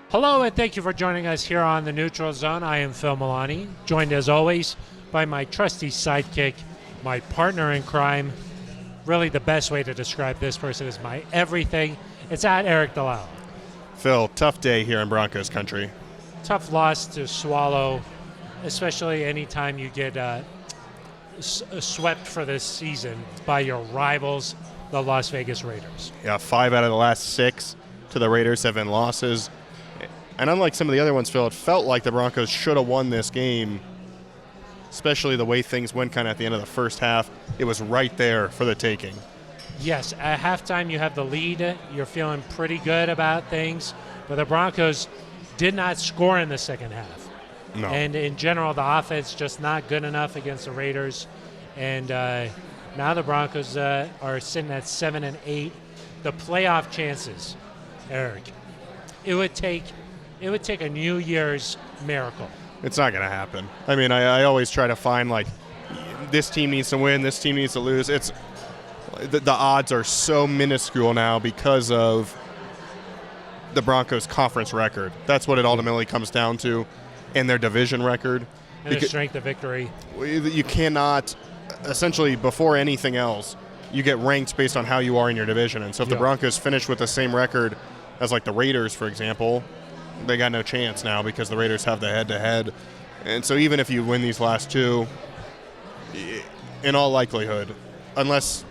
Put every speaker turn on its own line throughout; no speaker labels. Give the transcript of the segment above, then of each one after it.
Hello, and thank you for joining us here on the Neutral Zone. I am Phil Milani, joined as always by my trusty sidekick, my partner in crime. Really, the best way to describe this person is my everything. It's at Eric Delisle.
Phil, tough day here in Broncos country.
Tough loss to swallow, especially anytime you get swept for this season by your rivals, the Las Vegas Raiders.
Yeah, 5 out of the last 6 to the Raiders have been losses. And unlike some of the other ones, Phil, it felt like the Broncos should have won this game, especially the way things went kind of at the end of the first half. It was right there for the taking.
Yes, at halftime you have the lead. You're feeling pretty good about things. But the Broncos did not score in the second half.
No.
And in general, the offense just not good enough against the Raiders. And now the Broncos are sitting at 7-8. The playoff chances, Eric, it would take a New Year's miracle.
It's not going to happen. I mean, I always try to find, like, this team needs to win, this team needs to lose. It's the odds are so minuscule now because of the Broncos' conference record. That's what it ultimately comes down to, and their division record.
And their strength of victory.
You cannot, essentially, before anything else, you get ranked based on how you are in your division. And so if the Broncos finish with the same record as, like, the Raiders, for example, they got no chance now because the Raiders have the head-to-head. And so even if you win these last two, in all likelihood, unless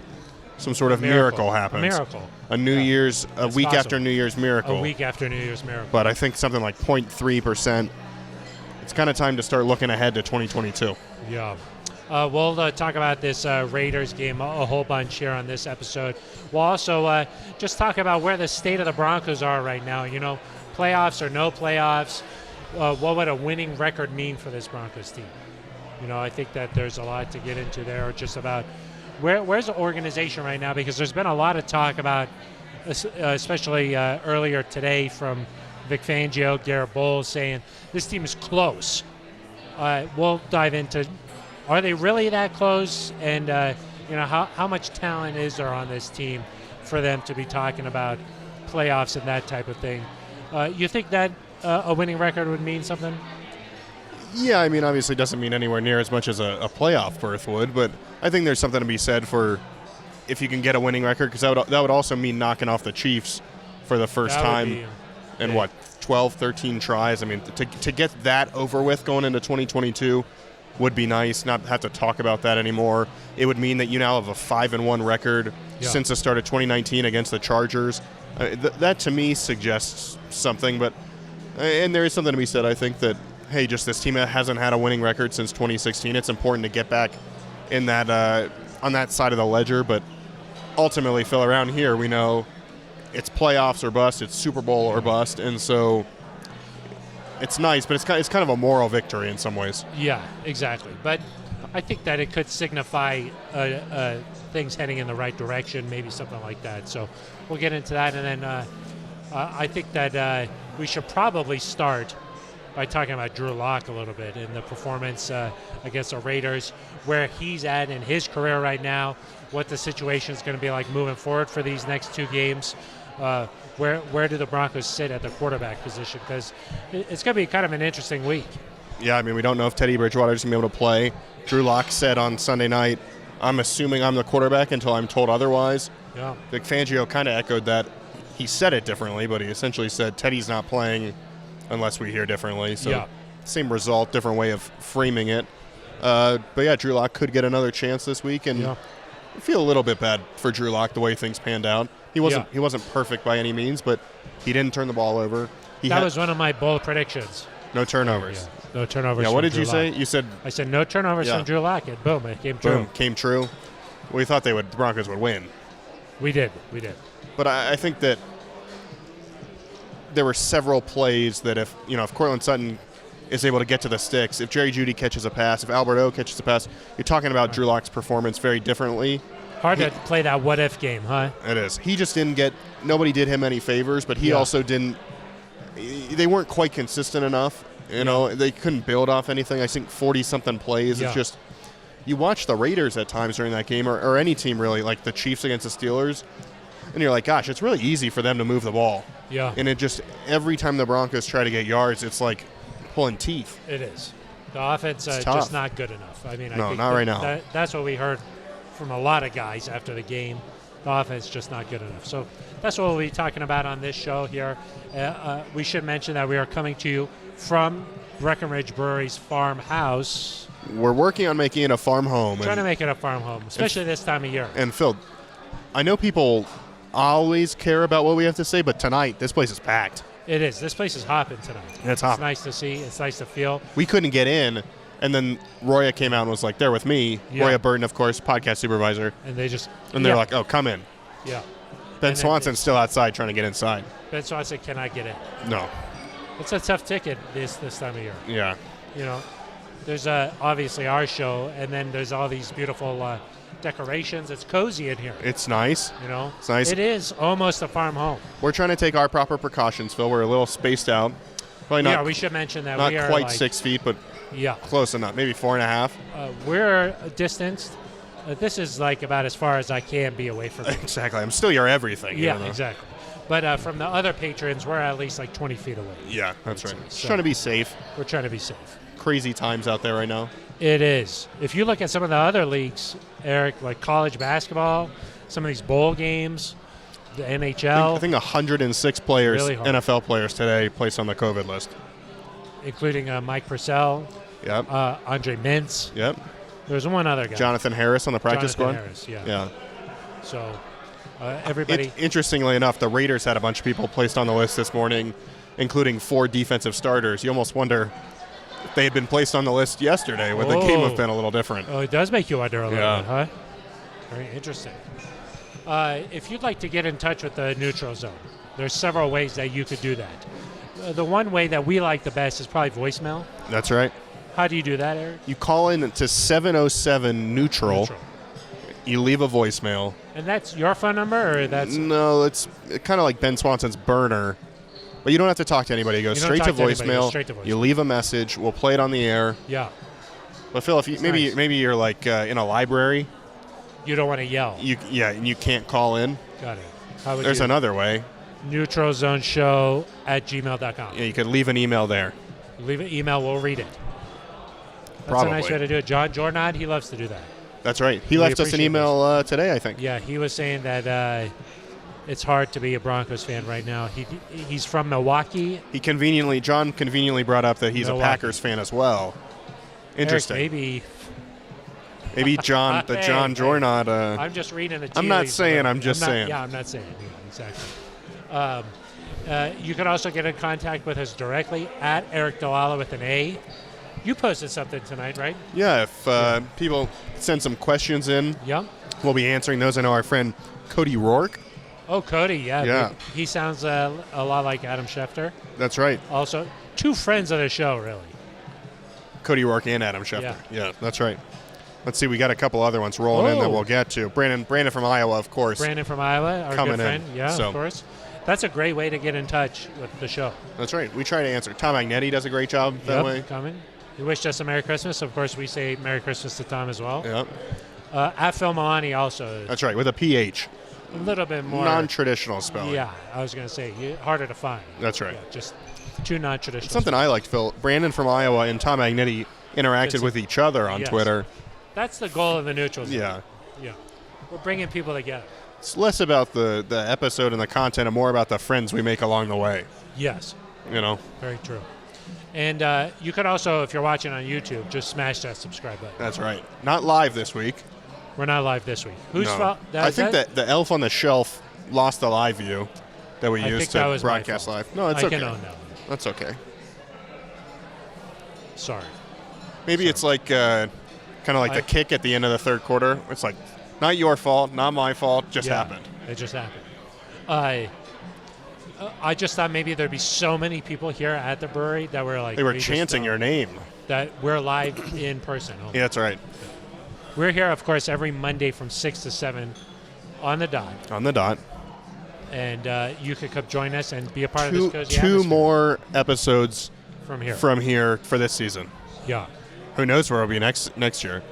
some sort of miracle happens.
A miracle.
A New Year's, a week
possible.
after New Year's miracle.
A week after New Year's miracle.
But I think something like 0.3%. It's kind of time to start looking ahead to 2022.
Yeah. We'll talk about this Raiders game a whole bunch here on this episode. We'll also just talk about where the state of the Broncos are right now. You know, playoffs or no playoffs, what would a winning record mean for this Broncos team? You know, I think that there's a lot to get into there, just about where's the organization right now, because there's been a lot of talk about, especially earlier today from Vic Fangio, Garrett Bowles, saying this team is close. We'll dive into, are they really that close? And, how much talent is there on this team for them to be talking about playoffs and that type of thing? You think that a winning record would mean something?
Yeah, I mean, obviously it doesn't mean anywhere near as much as a playoff berth would, but I think there's something to be said for if you can get a winning record, because that would also mean knocking off the Chiefs for the first time in, 12, 13 tries. I mean, to get that over with going into 2022 would be nice, not have to talk about that anymore. It would mean that you now have a 5-1 record since the start of 2019 against the Chargers. That to me suggests something, and there is something to be said, I think, that, hey, just this team hasn't had a winning record since 2016. It's important to get back in that on that side of the ledger, but ultimately, Phil, around here, we know it's playoffs or bust, it's Super Bowl or bust, and so it's nice, but it's kind of a moral victory in some ways. Yeah,
exactly. But I think that it could signify things heading in the right direction, maybe something like that. So we'll get into that, and then I think that we should probably start by talking about Drew Lock a little bit and the performance against the Raiders, where he's at in his career right now, what the situation is going to be like moving forward for these next two games. Where do the Broncos sit at the quarterback position? Because it's going to be kind of an interesting week.
Yeah, I mean, we don't know if Teddy Bridgewater is going to be able to play. Drew Lock said on Sunday night, I'm assuming I'm the quarterback until I'm told otherwise.
Yeah.
Vic Fangio kind of echoed that. He said it differently, but he essentially said Teddy's not playing unless we hear differently. So same result, different way of framing it. But yeah, Drew Lock could get another chance this week, and I feel a little bit bad for Drew Lock the way things panned out. He wasn't perfect by any means, but he didn't turn the ball over.
That was one of my bold predictions.
No turnovers.
Yeah. No turnovers.
Yeah, what did
Drew
you say? You said
I said no turnovers from Drew Lock, and boom, it came true.
Boom, came true. We thought the Broncos would win.
We did.
But I think that there were several plays that if Courtland Sutton is able to get to the sticks, if Jerry Jeudy catches a pass, if Alberto catches a pass, you're talking about Drew Lock's performance very differently.
Hard to play that what-if game, huh?
It is. He just didn't get – nobody did him any favors, but he also didn't – they weren't quite consistent enough. They couldn't build off anything. I think 40-something plays. It's just – you watch the Raiders at times during that game, or any team really, like the Chiefs against the Steelers, And you're like, gosh, it's really easy for them to move the ball.
Yeah.
And it just, every time the Broncos try to get yards, it's like pulling teeth.
It is. The offense
It's
just
tough.
not good enough. I mean, I
No,
think
not right now.
That's what we heard from a lot of guys after the game. The offense just not good enough. So that's what we'll be talking about on this show here. We should mention that we are coming to you from Breckenridge Brewery's farmhouse.
We're working on making it a farm home.
Trying to make it a farm home, especially this time of year.
And Phil, I know people always care about what we have to say, but tonight, this place is packed.
It is. This place is hopping tonight.
It's hopping.
It's nice to see. It's nice to feel.
We couldn't get in, and then Roya came out and was like, "They're with me."
Yeah.
Roya Burton, of course, podcast supervisor.
And they just...
And they're like, "Oh, come in."
Yeah.
Ben
And then
Swanson's still outside trying to get inside.
Ben Swanson cannot get in.
No.
It's a tough ticket this time of year.
Yeah.
You know, there's obviously our show, and then there's all these beautiful decorations. It's cozy in here.
It's nice.
You know,
It's nice.
It is almost a farm home.
We're trying to take our proper precautions, Phil. We're a little spaced out. Probably not,
Yeah, we should mention that
not
we are
quite
like,
6 feet, but
Yeah,
close enough. Maybe 4.5.
we're distanced. This is like about as far as I can be away from you.
Exactly. I'm still your everything.
Yeah,
you know?
exactly. But from the other patrons, we're at least like 20 feet away.
Yeah, that's right. Just
So-
trying to be safe.
We're trying to be safe.
Crazy times out there right now.
It is. If you look at some of the other leagues, Eric, like college basketball, some of these bowl games, the NHL,
I think 106 players,
Really hard.
NFL players today, placed on the COVID list.
including Mike Purcell,
Yep.
Andre Mintz.
Yep.
There's one other guy.
Jonathan Harris on the practice
Jonathan
squad.
Harris, yeah.
Yeah.
So everybody.
Interestingly enough, the Raiders had a bunch of people placed on the list this morning, including 4 defensive starters. You almost wonder if they had been placed on the list yesterday, would the game have been a little different?
Oh, it does make you wonder a little
Yeah.
bit, huh? Very interesting. If you'd like to get in touch with the Neutral Zone, there's several ways that you could do that. The one way that we like the best is probably voicemail.
That's right.
How do you do that, Eric?
You call in to 707 neutral. You leave a voicemail.
And that's your phone number, or that's
No, it's kind of like Ben Swanson's burner. But you don't have to talk to anybody. It goes
You don't
straight to,
talk to anybody, it goes
voicemail.
straight to voicemail.
You leave a message. We'll play it on the air.
yeah.
But Phil, if you,
nice.
maybe you're like in a library,
You don't want to yell.
and you can't call in.
Got it. How would
There's
you?
another way.
neutralzoneshow@gmail.com.
Yeah, you could leave an email there.
Leave an email, we'll read it. That's
Probably.
a nice way to do it. John Jornad, he loves to do that.
That's right. He
We
left us an
appreciate
email today, I think.
Yeah, he was saying that it's hard to be a Broncos fan right now. He's from Milwaukee.
John conveniently brought up that he's
Milwaukee.
a Packers fan as well. Interesting.
Eric,
Maybe John, the
Hey,
John
hey.
Jornad.
I'm just reading the tea
I'm not
leaves a
saying,
little
I'm
bit.
just saying.
Yeah, I'm not saying. Yeah, exactly. You can also get in contact with us directly at Eric Dalala with an A. You posted something tonight, right?
Yeah, if people send some questions in,
Yeah.
we'll be answering those. I know our friend Cody Rourke.
Oh, Cody, yeah.
Yeah.
He sounds a lot like Adam Schefter.
That's right.
Also, 2 friends of the show, really.
Cody Rourke and Adam Schefter. Yeah, that's right. Let's see, we got a couple other ones rolling in that
Oh.
we'll get to. Brandon from Iowa, of course.
Brandon from Iowa, our
Coming
good friend.
in,
Yeah,
so.
of course. That's a great way to get in touch with the show.
That's right. We try to answer. Tom Magnetti does a great job that way.
Coming. You wished us a Merry Christmas. Of course, we say Merry Christmas to Tom as well.
Yeah,
At Phil Milani also.
that's right. With a PH.
A little bit more.
Non-traditional spelling.
Yeah, I was going to say, harder to find.
That's right.
Yeah, just 2 non-traditional.
Something I liked, Phil. Brandon from Iowa and Tom Magnetti interacted
Yes.
with each other on
Yes.
Twitter.
That's the goal of the Neutral Zone.
Yeah.
Yeah. We're bringing people together.
It's less about the episode and the content and more about the friends we make along the way.
Yes.
You know?
Very true. And you could also, if you're watching on YouTube, just smash that subscribe button.
That's right. Not live this week.
We're not live this week. Whose
No.
fault?
I think that the elf on the shelf lost the live view that we
I
used
think that
to
was my
broadcast
fault.
live. No, it's
I
okay.
can own that one.
That's okay.
Sorry.
Maybe it's like kind of like the kick at the end of the third quarter. It's like, not your fault, not my fault, just
Yeah,
happened.
It just happened. I just thought maybe there'd be so many people here at the brewery that were like
They were
just
chanting your name.
that we're live in person.
Yeah, that's right.
We're here, of course, every Monday from 6 to 7 on the dot.
On the dot.
And you could come join us and be a part of this cozy
Two
atmosphere
more episodes
from here.
from here for this season.
Yeah.
Who knows where we'll be next year?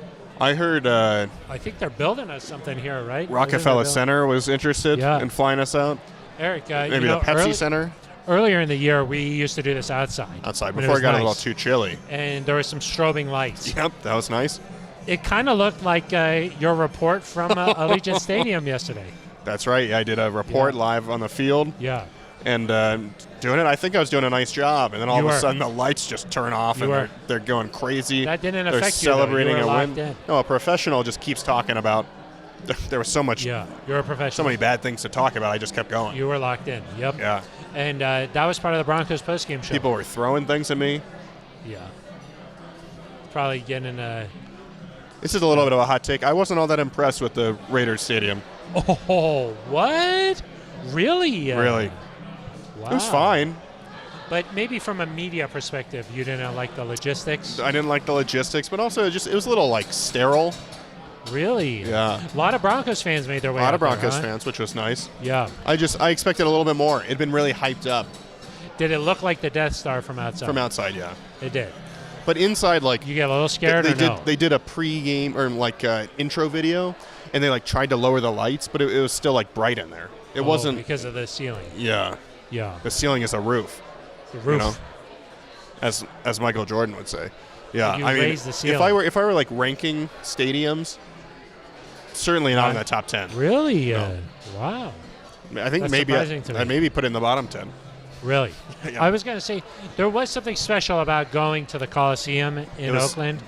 I heard
I think they're building us something here, right?
Rockefeller Center was interested in flying us out.
Eric,
maybe the Pepsi Center.
Earlier in the year, we used to do this outside.
Before it got a little too chilly.
And there were some strobing lights.
Yep, that was nice.
It kind of looked like your report from Allegiant Stadium yesterday.
That's right. Yeah, I did a report live on the field.
Yeah.
And doing it, I think I was doing a nice job. And then all of a sudden the lights just turn off and they're going crazy.
That didn't
they're
affect you,
celebrating
though. You were
a win.
in.
No, a professional just keeps talking about. There was so much.
Yeah, you're a professional.
So many bad things to talk about. I just kept going.
You were locked in. Yep.
Yeah.
And that was part of the Broncos postgame show.
People were throwing things at me.
Yeah. Probably getting
This is a little bit of a hot take. I wasn't all that impressed with the Raiders stadium.
Oh, what? Really?
Really.
Wow.
It was fine.
But maybe from a media perspective, you didn't like the logistics?
I didn't like the logistics, but also it was a little like sterile.
Really?
Yeah.
A lot of Broncos fans made their way
A lot
out
of Broncos
there, huh?
fans, which was nice.
Yeah.
I expected a little bit more. It'd been really hyped up.
Did it look like the Death Star from outside?
From outside, yeah.
It did.
But inside, like
you get a little scared.
They did a pre-game or like intro video, and they like tried to lower the lights, but it was still like bright in there. It wasn't
because of the ceiling.
Yeah.
Yeah.
The ceiling is a roof.
The roof.
You know? As Michael Jordan would say. Yeah.
You raise the ceiling.
If I were like ranking stadiums, certainly not in the top 10.
Really?
No.
Wow.
I think I'd maybe put it in the bottom 10.
Really?
Yeah.
I was going to say, there was something special about going to the Coliseum in Oakland.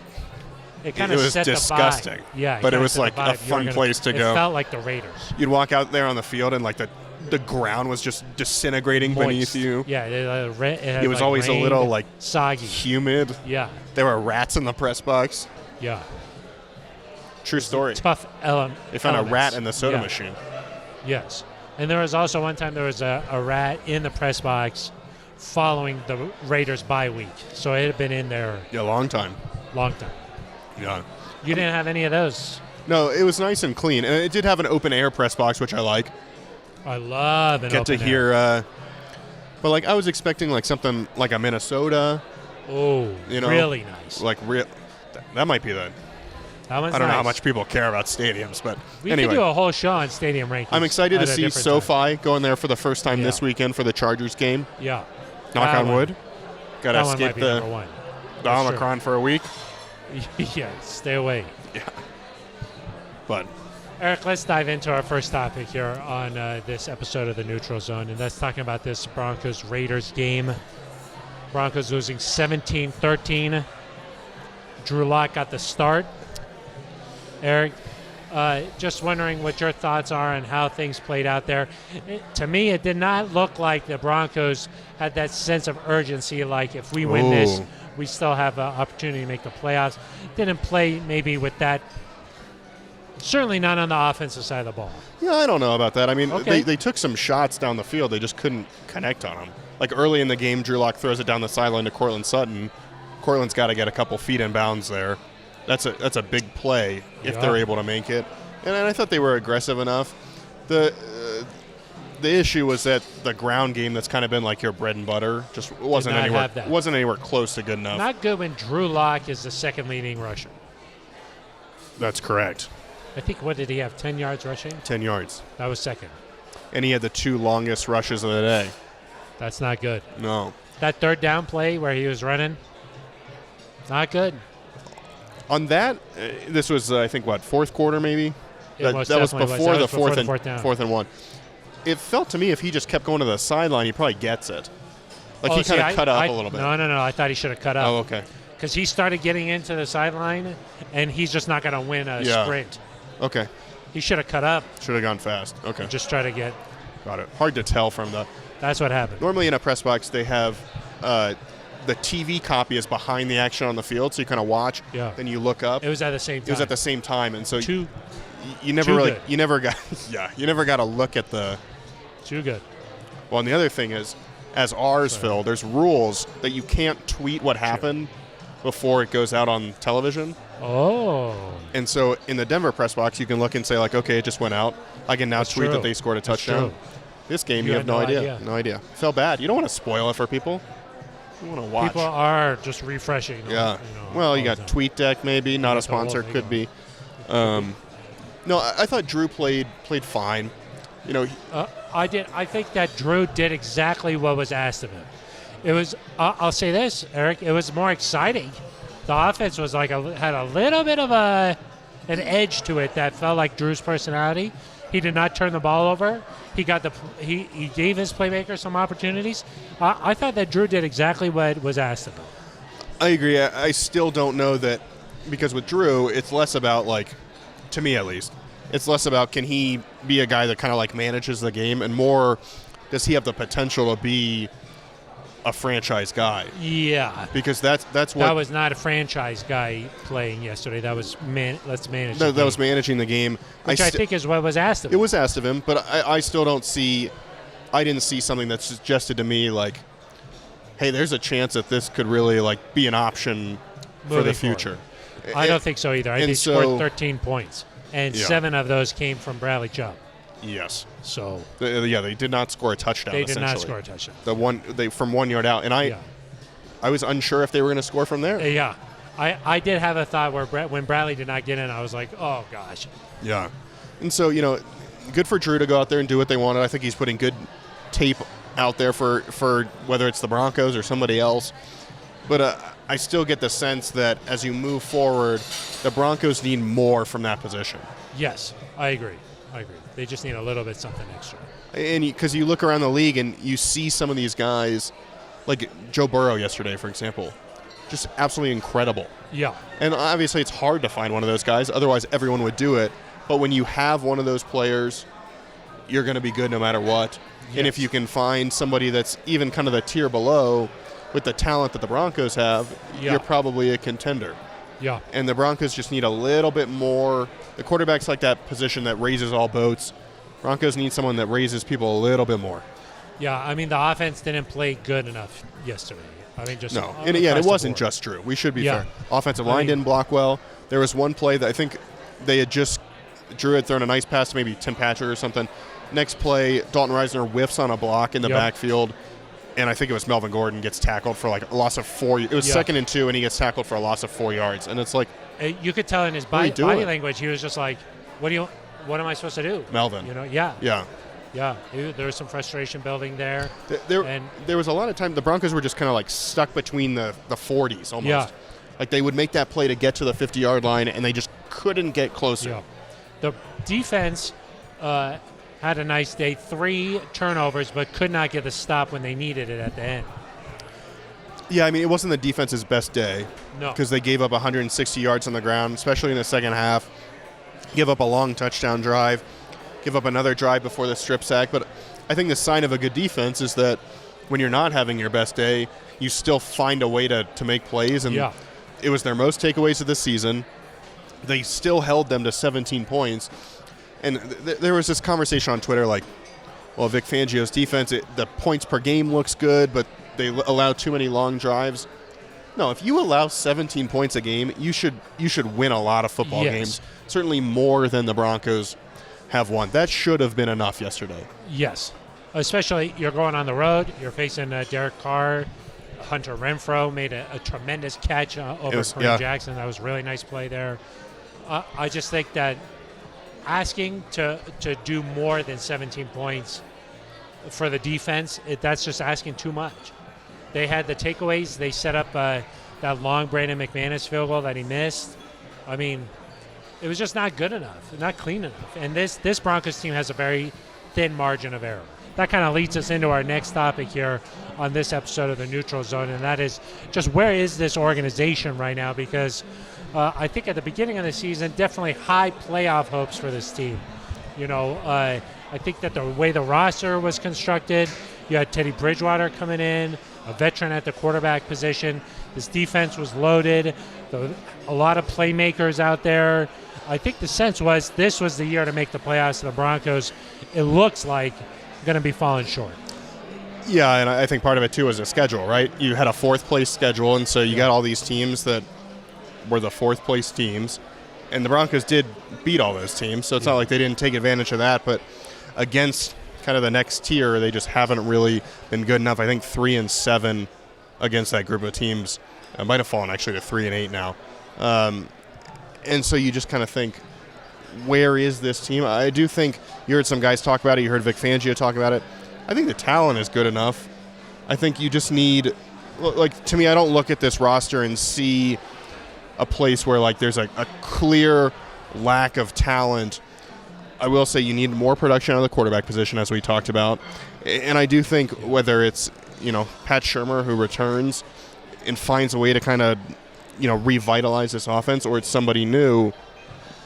It kind of set
disgusting.
the vibe. Yeah,
but it was like a fun place to go.
It felt like the Raiders.
You'd walk out there on the field and like the ground was just disintegrating beneath you.
Yeah,
it was always a little like
soggy,
humid.
Yeah.
There were rats in the press box.
Yeah.
True story.
Tough element.
They found a rat in the soda machine.
Yes. And there was also one time there was a rat in the press box following the Raiders bye week. So it had been in there.
Yeah, long time.
Long time.
Yeah.
You didn't have any of those?
No, it was nice and clean. And it did have an open air press box, which I like.
I love an
Get
open
to hear,
air.
But like I was expecting like something like a Minnesota.
Oh, really nice.
Like that might be the.
That one's
I don't know how
nice.
much people care about stadiums, but
we
anyway.
could do a whole show on stadium rankings.
I'm excited to see SoFi going there for the first time this weekend for the Chargers game.
Yeah.
Knock on wood. Got to escape the Omicron for a week.
Yeah, stay away.
Yeah. But
Eric, let's dive into our first topic here on this episode of the Neutral Zone, and that's talking about this Broncos-Raiders game. Broncos losing 17-13. Drew Lock got the start. Eric, just wondering what your thoughts are on how things played out there. To me, it did not look like the Broncos had that sense of urgency, like if we win this, we still have an opportunity to make the playoffs. Didn't play maybe with that. Certainly not on the offensive side of the ball.
Yeah, I don't know about that. I mean, they took some shots down the field. They just couldn't connect on them. Like early in the game, Drew Lock throws it down the sideline to Courtland Sutton. Courtland's got to get a couple feet in bounds there. That's a big play if they're able to make it. And I thought they were aggressive enough. The issue was that the ground game that's kind of been like your bread and butter just wasn't anywhere close to good enough.
Not good when Drew Lock is the second leading rusher.
That's correct.
I think, what did he have, 10 yards rushing?
10 yards.
That was second.
And he had the 2 longest rushes of the day.
That's not good.
No.
That third down play where he was running, not good.
On that, this was, I think, fourth quarter maybe? That was before the fourth and one. It felt to me if he just kept going to the sideline, he probably gets it. Like he kind of cut up a little bit.
No. I thought he should have cut up.
Oh, okay.
Because he started getting into the sideline, and he's just not going to win a sprint.
Okay.
He should have cut up.
Should have gone fast. Okay.
Just try to get.
Got it. Hard to tell from the.
That's what happened.
Normally in a press box, they have the TV copy is behind the action on the field, so you kind of watch. Yeah. Then you look up.
It was at the same time.
It was at the same time, and so
you
never got to look at the.
Too good.
Well, and the other thing is, as ours, Phil, there's rules that you can't tweet what happened before it goes out on television.
Oh.
And so in the Denver press box, you can look and say, like, okay, it just went out. I can now tweet that they scored a touchdown. This game, you have no idea. No idea. Felt bad. You don't want to spoil it for people. You want to watch.
People are just refreshing.
Yeah. Well, you got TweetDeck maybe, not a sponsor, could be. No, I thought Drew played fine.
I think that Drew did exactly what was asked of him. It was. I'll say this, Eric. It was more exciting. The offense was had a little bit of an edge to it that felt like Drew's personality. He did not turn the ball over. He gave his playmakers some opportunities. I thought that Drew did exactly what was asked of him.
I agree. I still don't know that, because with Drew, it's less about, to me at least, it's less about can he be a guy that kind of manages the game, and more does he have the potential to be a franchise guy?
Yeah.
Because that's what...
That was not a franchise guy playing yesterday. That was let's manage
that was managing the game.
Which I think is what was asked of him.
It was asked of him, but I still don't see... I didn't see something that suggested to me, hey, there's a chance that this could really, be an option for the future.
I don't think so either. I think he scored 13 points, and 7 of those came from Bradley Chubb.
Yes.
So
they did not score a touchdown.
They did not score a touchdown.
From 1 yard out, and I was unsure if they were going to score from there.
Yeah, I did have a thought where when Bradley did not get in, I was like, oh gosh.
Yeah, and so good for Drew to go out there and do what they wanted. I think he's putting good tape out there for whether it's the Broncos or somebody else. But I still get the sense that as you move forward, the Broncos need more from that position.
Yes, I agree. They just need a little bit something extra.
And because you look around the league and you see some of these guys, like Joe Burrow yesterday, for example, just absolutely incredible.
Yeah.
And obviously it's hard to find one of those guys. Otherwise, everyone would do it. But when you have one of those players, you're going to be good no matter what. Yes. And if you can find somebody that's even kind of the tier below with the talent that the Broncos have, you're probably a contender.
Yeah.
And the Broncos just need a little bit more. The quarterback's like that position that raises all boats. Broncos need someone that raises people a little bit more.
Yeah, I mean, the offense didn't play good enough yesterday. I mean, just
no. And it wasn't just Drew. We should be fair. Offensive line didn't block well. There was one play that I think Drew had thrown a nice pass to maybe Tim Patrick or something. Next play, Dalton Reisner whiffs on a block in the backfield. And I think it was Melvin Gordon gets tackled for a loss of 4. It was 2nd and 2, and he gets tackled for a loss of 4 yards. And it's like,
you could tell in his body language, he was just like, what am I supposed to do?
Melvin.
Yeah. There was some frustration building there.
There was a lot of time the Broncos were just kind of stuck between the 40s almost.
Yeah.
They would make that play to get to the 50-yard line, and they just couldn't get closer.
Yeah. The defense had a nice day. 3 turnovers, but could not get the stop when they needed it at the end.
Yeah, I mean, it wasn't the defense's best day.
No.
Because they gave up 160 yards on the ground, especially in the second half. Give up a long touchdown drive. Give up another drive before the strip sack. But I think the sign of a good defense is that when you're not having your best day, you still find a way to make plays. And it was their most takeaways of the season. They still held them to 17 points. And there was this conversation on Twitter Vic Fangio's defense, the points per game looks good, but they allow too many long drives. No, if you allow 17 points a game, you should win a lot of football games. Certainly more than the Broncos have won. That should have been enough yesterday.
Yes. Especially you're going on the road. You're facing Derek Carr. Hunter Renfrow made a tremendous catch over Kareem Jackson. That was a really nice play there. I just think that asking to do more than 17 points for the defense, that's just asking too much. They had the takeaways. They set up that long Brandon McManus field goal that he missed. I mean, it was just not good enough, not clean enough. And this Broncos team has a very thin margin of error. That kind of leads us into our next topic here on this episode of the Neutral Zone, and that is just where is this organization right now? Because I think at the beginning of the season, definitely high playoff hopes for this team. I think that the way the roster was constructed, you had Teddy Bridgewater coming in, a veteran at the quarterback position. This defense was loaded. A lot of playmakers out there. I think the sense was this was the year to make the playoffs. The Broncos, it looks like, going to be falling short.
Yeah, and I think part of it, too, was the schedule, right? You had a fourth-place schedule, and so you got all these teams that were the fourth-place teams, and the Broncos did beat all those teams, so it's not like they didn't take advantage of that, but against kind of the next tier, they just haven't really been good enough. I think 3-7 against that group of teams. It might have fallen actually to 3-8 now. And so you just kind of think, where is this team? I do think you heard some guys talk about it. You heard Vic Fangio talk about it. I think the talent is good enough. I think you just need, like, to me, I don't look at this roster and see a place where, like, there's a clear lack of talent. I will say you need more production out of the quarterback position, as we talked about. And I do think whether it's, Pat Shurmur, who returns and finds a way to kind of, revitalize this offense, or it's somebody new,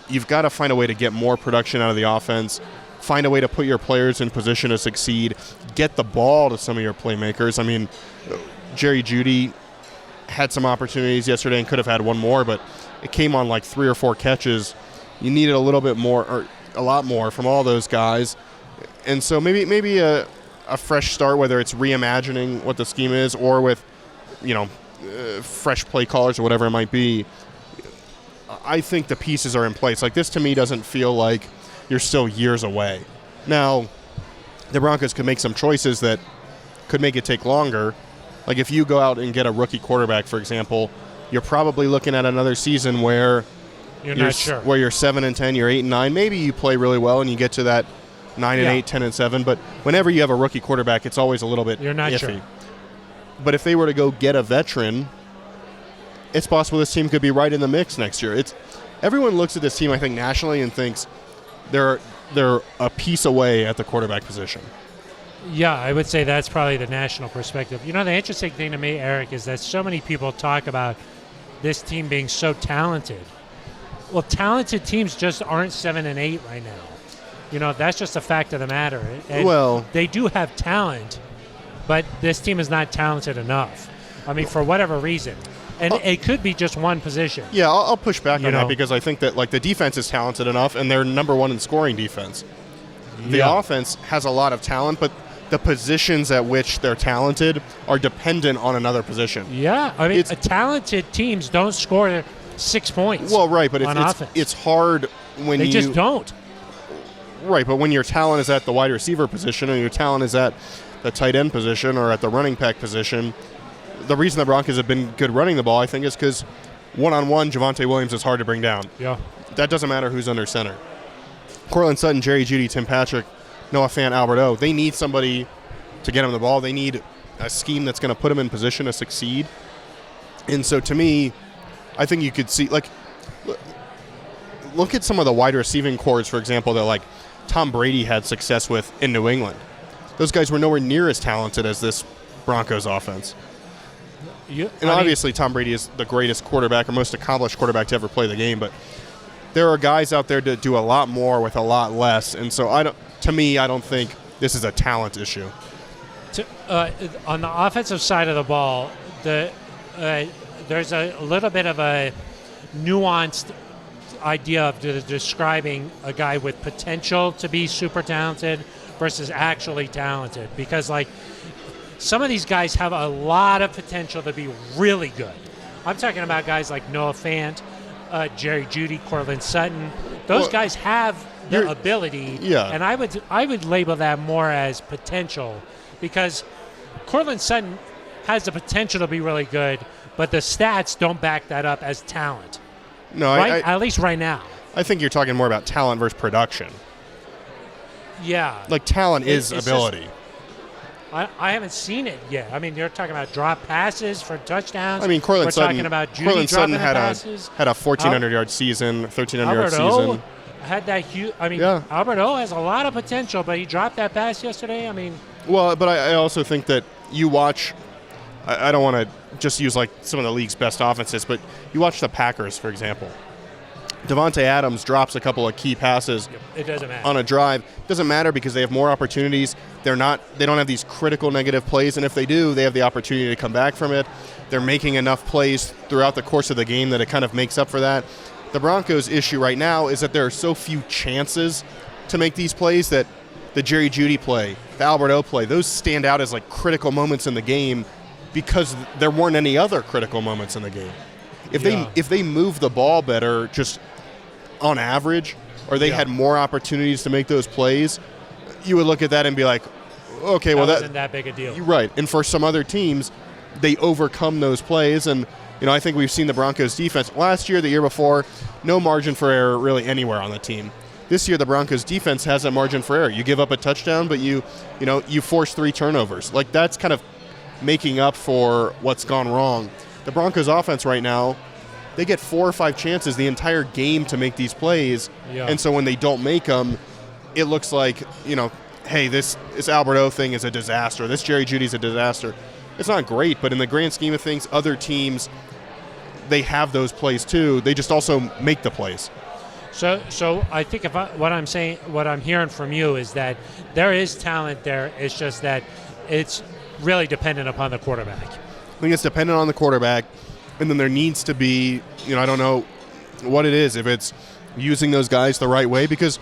you've got to find a way to get more production out of the offense, find a way to put your players in position to succeed, get the ball to some of your playmakers. I mean, Jerry Jeudy had some opportunities yesterday and could have had one more, but it came on like 3 or 4 catches. You needed a little bit more, or a lot more from all those guys. And so maybe a fresh start, whether it's reimagining what the scheme is or with, fresh play callers or whatever it might be. I think the pieces are in place. Like, this to me doesn't feel like you're still years away. Now, the Broncos could make some choices that could make it take longer. Like, if you go out and get a rookie quarterback, for example, you're probably looking at another season where
you're not sure.
Where you're 7-10, you're 8-9. Maybe you play really well and you get to that 9-8, 10-7. But whenever you have a rookie quarterback, it's always a little bit
you're not
iffy.
Sure.
But if they were to go get a veteran, it's possible this team could be right in the mix next year. Everyone looks at this team, I think, nationally and thinks they're a piece away at the quarterback position.
Yeah, I would say that's probably the national perspective. The interesting thing to me, Eric, is that so many people talk about this team being so talented. Well, talented teams just aren't 7-8 right now. That's just a fact of the matter. And they do have talent, but this team is not talented enough. I mean, for whatever reason. And it could be just one position.
Yeah, I'll push back on that because I think that, like, the defense is talented enough, and they're number one in scoring defense. The offense has a lot of talent, but the positions at which they're talented are dependent on another position.
Yeah, I mean, talented teams don't score 6 points.
Well, right, but
offense.
It's hard when
they just don't.
Right, but when your talent is at the wide receiver position and your talent is at the tight end position or at the running back position, the reason the Broncos have been good running the ball, I think, is because one-on-one, Javonte Williams is hard to bring down.
Yeah.
That doesn't matter who's under center. Courtland Sutton, Jerry Jeudy, Tim Patrick, Noah Fant, Albert O, they need somebody to get them the ball. They need a scheme that's going to put them in position to succeed. And so, to me, I think you could see, like, look at some of the wide receiving cores, for example, that, like, Tom Brady had success with in New England. Those guys were nowhere near as talented as this Broncos offense. Obviously, Tom Brady is the greatest quarterback or most accomplished quarterback to ever play the game, but there are guys out there that do a lot more with a lot less. And so, I don't think this is a talent issue.
On the offensive side of the ball, there's a little bit of a nuanced idea of describing a guy with potential to be super talented versus actually talented, because, like, some of these guys have a lot of potential to be really good. I'm talking about guys like Noah Fant, Jerry Jeudy, Courtland Sutton. Those guys have the ability, and I would label that more as potential, because Courtland Sutton has the potential to be really good, but the stats don't back that up as talent.
No,
right? At least right now.
I think you're talking more about talent versus production.
Yeah.
Like, talent is ability.
I haven't seen it yet. I mean, you're talking about drop passes for touchdowns.
I mean, Courtland Sutton.
We're talking about Jeudy dropping passes.
Had a 1,400-yard season, 1,300-yard season.
Had that huge. I mean, Albert O has a lot of potential, but he dropped that pass yesterday. I mean.
Well, but I also think that you watch. I don't want to just use, like, some of the league's best offenses, but you watch the Packers, for example. Devontae Adams drops a couple of key passes.
It doesn't matter.
On a drive. It doesn't matter because they have more opportunities. They don't have these critical negative plays, and if they do, they have the opportunity to come back from it. They're making enough plays throughout the course of the game that it kind of makes up for that. The Broncos' issue right now is that there are so few chances to make these plays that the Jerry Jeudy play, the Albert O play, those stand out as, like, critical moments in the game because there weren't any other critical moments in the game. If they move the ball better, just on average, or they had more opportunities to make those plays, you would look at that and be like, okay, well,
that wasn't that big a deal.
Right. And for some other teams, they overcome those plays. And, I think we've seen the Broncos defense last year, the year before, no margin for error really anywhere on the team. This year, the Broncos defense has a margin for error. You give up a touchdown, but you force 3 turnovers. Like, that's kind of making up for what's gone wrong. The Broncos offense right now, they get 4 or 5 chances the entire game to make these plays.
Yeah.
And so when they don't make them, it looks like, hey, this Albert O thing is a disaster. This Jerry Jeudy's a disaster. It's not great, but in the grand scheme of things, other teams, they have those plays too. They just also make the plays.
So I think what I'm hearing from you is that there is talent there. It's just that it's really dependent upon the quarterback.
I think it's dependent on the quarterback, and then there needs to be, I don't know what it is, if it's using those guys the right way, because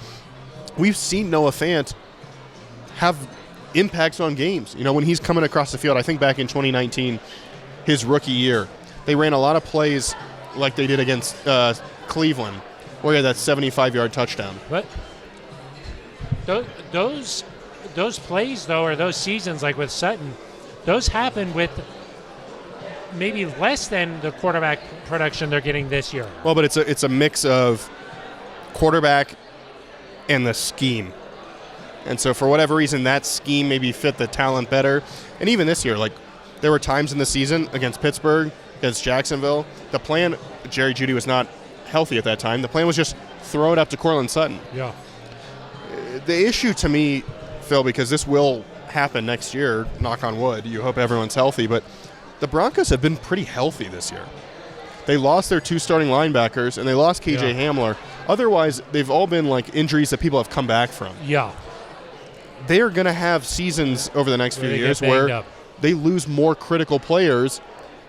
we've seen Noah Fant have impacts on games. When he's coming across the field, I think back in 2019, his rookie year, they ran a lot of plays like they did against Cleveland, where he had that 75-yard touchdown.
But those plays, though, or those seasons, like with Sutton, those happen with maybe less than the quarterback production they're getting this year.
Well, but it's a mix of quarterback and the scheme. And so for whatever reason, that scheme maybe fit the talent better. And even this year, like, there were times in the season against Pittsburgh, against Jacksonville, the plan, Jerry Jeudy was not healthy at that time. The plan was just throw it up to Courtland Sutton.
Yeah.
The issue to me, Phil, because this will happen next year, knock on wood, you hope everyone's healthy, but the Broncos have been pretty healthy this year. They lost their 2 starting linebackers, and they lost KJ Hamler. Otherwise, they've all been like injuries that people have come back from.
Yeah.
They are going to have seasons over the next few years where they lose more critical players,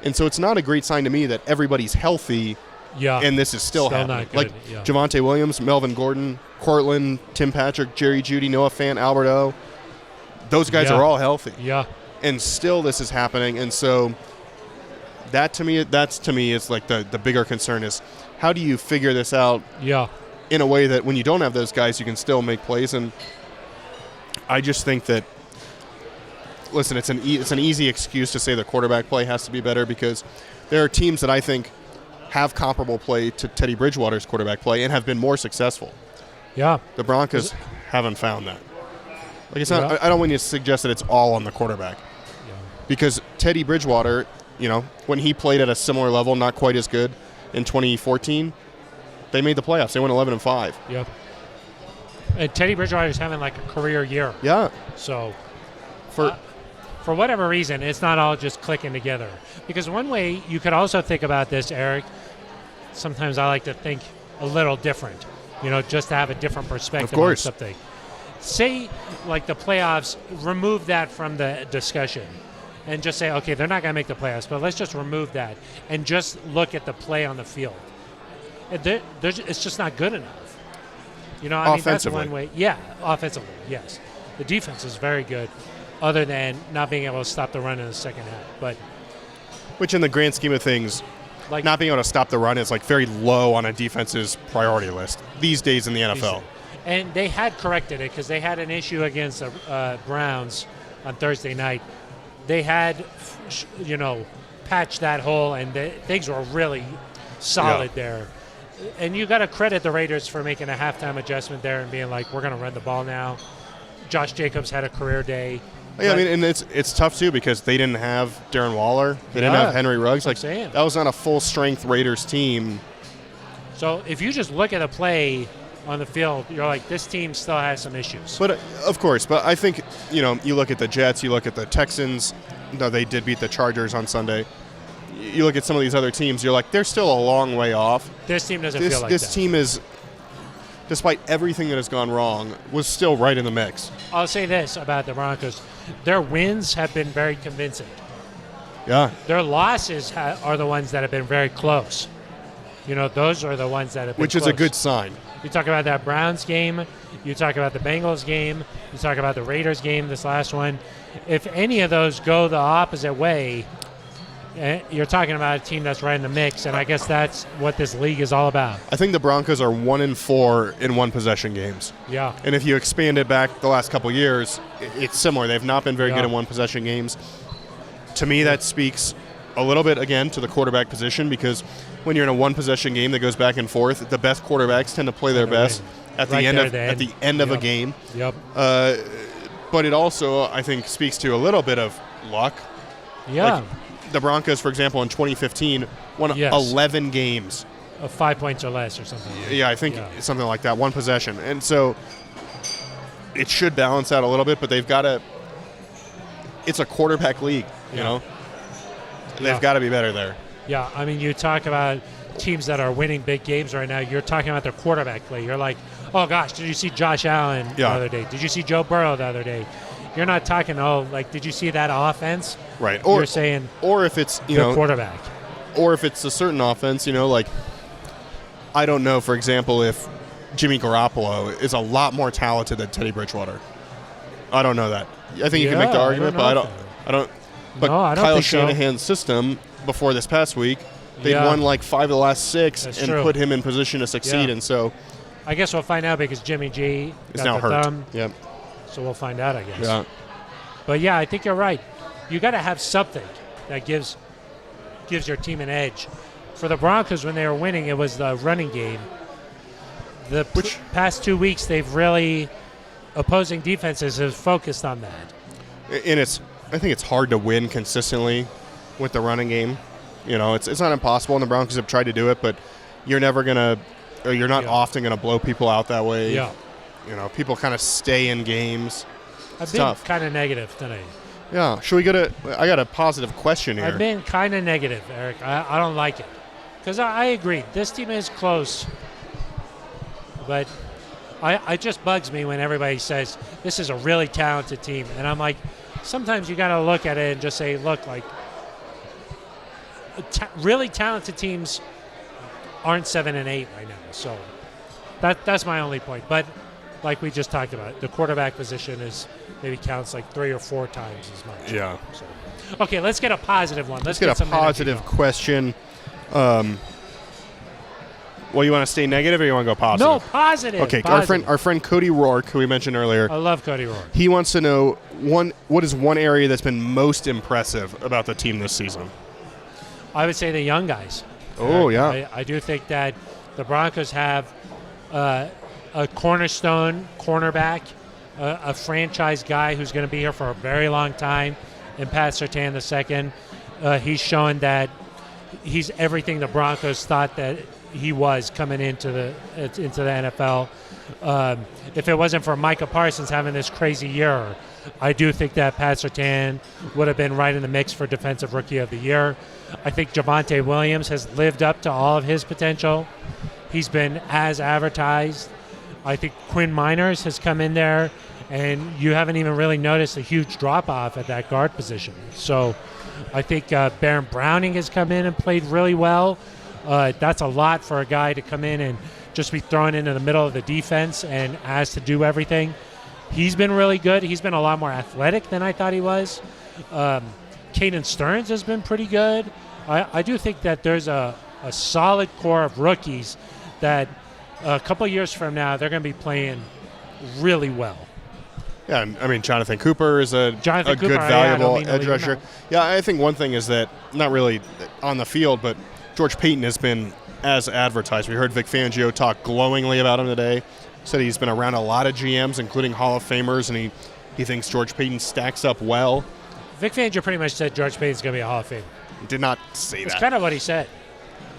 and so it's not a great sign to me that everybody's healthy.
Yeah,
and this is still happening.
Not good.
Like Javonte Williams, Melvin Gordon, Cortland, Tim Patrick, Jerry Jeudy, Noah Fant, Albert O. Those guys are all healthy.
Yeah,
and still this is happening. And so that's to me is like the bigger concern is how do you figure this out?
Yeah,
in a way that when you don't have those guys, you can still make plays. And I just think that, listen, it's an easy excuse to say the quarterback play has to be better because there are teams that I think have comparable play to Teddy Bridgewater's quarterback play and have been more successful.
Yeah.
The Broncos haven't found that. Like, it's not. I don't want you to suggest that it's all on the quarterback. Yeah. Because Teddy Bridgewater, when he played at a similar level, not quite as good in 2014, they made the playoffs. They went 11-5.
Yep. And Teddy Bridgewater's having like a career year.
Yeah.
So for whatever reason, it's not all just clicking together. Because one way you could also think about this, Eric, sometimes I like to think a little different, just to have a different perspective on something. Say, like the playoffs, remove that from the discussion and just say, okay, they're not going to make the playoffs, but let's just remove that and just look at the play on the field. It's just not good enough. That's one way. Yeah, offensively, yes. The defense is very good, other than not being able to stop the run in the second half. But
which, in the grand scheme of things, like not being able to stop the run is like very low on a defense's priority list these days in the NFL.
And they had corrected it because they had an issue against the Browns on Thursday night. They had, patched that hole, and things were really solid there. And you got to credit the Raiders for making a halftime adjustment there and being like, we're going to run the ball now. Josh Jacobs had a career day.
Yeah, and it's tough too because they didn't have Darren Waller, they didn't have Henry Ruggs. Like, that was not a full strength Raiders team.
So if you just look at the play on the field, you're like, this team still has some issues.
But of course, but I think you look at the Jets, you look at the Texans. No, they did beat the Chargers on Sunday. You look at some of these other teams, you're like, they're still a long way off.
This team doesn't feel like that.
This team is, despite everything that has gone wrong, was still right in the mix.
I'll say this about the Broncos. Their wins have been very convincing.
Yeah.
Their losses are the ones that have been very close. Those are the ones that have been
Which
close.
is a good sign.
You talk about that Browns game. You talk about the Bengals game. You talk about the Raiders game, this last one. If any of those go the opposite way, you're talking about a team that's right in the mix, and I guess that's what this league is all about.
I think the Broncos are 1-4 in one-possession games.
Yeah.
And if you expand it back the last couple years, it's similar. They've not been very good in one-possession games. To me, that speaks a little bit, again, to the quarterback position, because when you're in a one-possession game that goes back and forth, the best quarterbacks tend to play their best at the end of a game.
Yep.
But it also, I think, speaks to a little bit of luck.
Yeah.
Like the Broncos, for example, in 2015, won 11 games.
Of 5 points or less or something.
Yeah, I think something like that, one possession. And so it should balance out a little bit, but they've got to – it's a quarterback league, you know? They've got to be better there.
Yeah, I mean, you talk about teams that are winning big games right now. You're talking about their quarterback play. You're like, oh, gosh, did you see Josh Allen the other day? Did you see Joe Burrow the other day? You're not talking, did you see that offense?
Right.
You're saying –
or if it's,
quarterback.
Or if it's a certain offense, like I don't know, for example, if Jimmy Garoppolo is a lot more talented than Teddy Bridgewater. I don't know that. I think you can make the argument, but I don't. But Kyle Shanahan's system before this past week, they'd won like 5 of the last 6 put him in position to succeed. And so
I guess we'll find out because Jimmy G
is now hurt.
Yep. So we'll find out, I guess.
Yeah.
But yeah, I think you're right. You got to have something that gives your team an edge. For the Broncos, when they were winning, it was the running game. Which past 2 weeks, they've really opposing defenses have focused on that.
And I think it's hard to win consistently with the running game. It's not impossible, and the Broncos have tried to do it, but you're never gonna, or you're not often gonna blow people out that way.
Yeah.
People kind of stay in games.
I've been kind of negative tonight.
Yeah. Should we I got a positive question here.
I've been kind of negative, Eric. I don't like it. Because I agree. This team is close. But it just bugs me when everybody says this is a really talented team. And I'm like, sometimes you got to look at it and just say, look, like, really talented teams aren't 7 and 8 right now. So that's my only point. But like we just talked about, the quarterback position maybe counts like 3 or 4 times as much.
Yeah.
So, okay, let's get a positive one.
Let's get a positive question. Well, you want to stay negative or you want to go positive?
No, positive.
Okay,
positive.
Our friend Cody Rourke, who we mentioned earlier.
I love Cody Rourke.
He wants to know what is one area that's been most impressive about the team this season?
I would say the young guys.
Oh, yeah.
I do think that the Broncos have a cornerstone cornerback, a franchise guy who's going to be here for a very long time, in Pat Surtain II. He's shown that he's everything the Broncos thought that he was coming into the NFL. If it wasn't for Micah Parsons having this crazy year, I do think that Pat Surtain would have been right in the mix for Defensive Rookie of the Year. I think Javonte Williams has lived up to all of his potential. He's been as advertised. I think Quinn Miners has come in there, and you haven't even really noticed a huge drop-off at that guard position. So I think Baron Browning has come in and played really well. That's a lot for a guy to come in and just be thrown into the middle of the defense and asked to do everything. He's been really good. He's been a lot more athletic than I thought he was. Caden Stearns has been pretty good. I do think that there's a solid core of rookies that a couple of years from now they're going to be playing really well.
Yeah, I mean, Jonathan Cooper is a good, valuable edge rusher. Yeah, I think one thing is that, not really on the field, but George Payton has been as advertised. We heard Vic Fangio talk glowingly about him today. Said he's been around a lot of GMs, including Hall of Famers, and he thinks George Payton stacks up well.
Vic Fangio pretty much said George Payton's going to be a Hall of Famer.
He did not say that.
That's kind of what he said.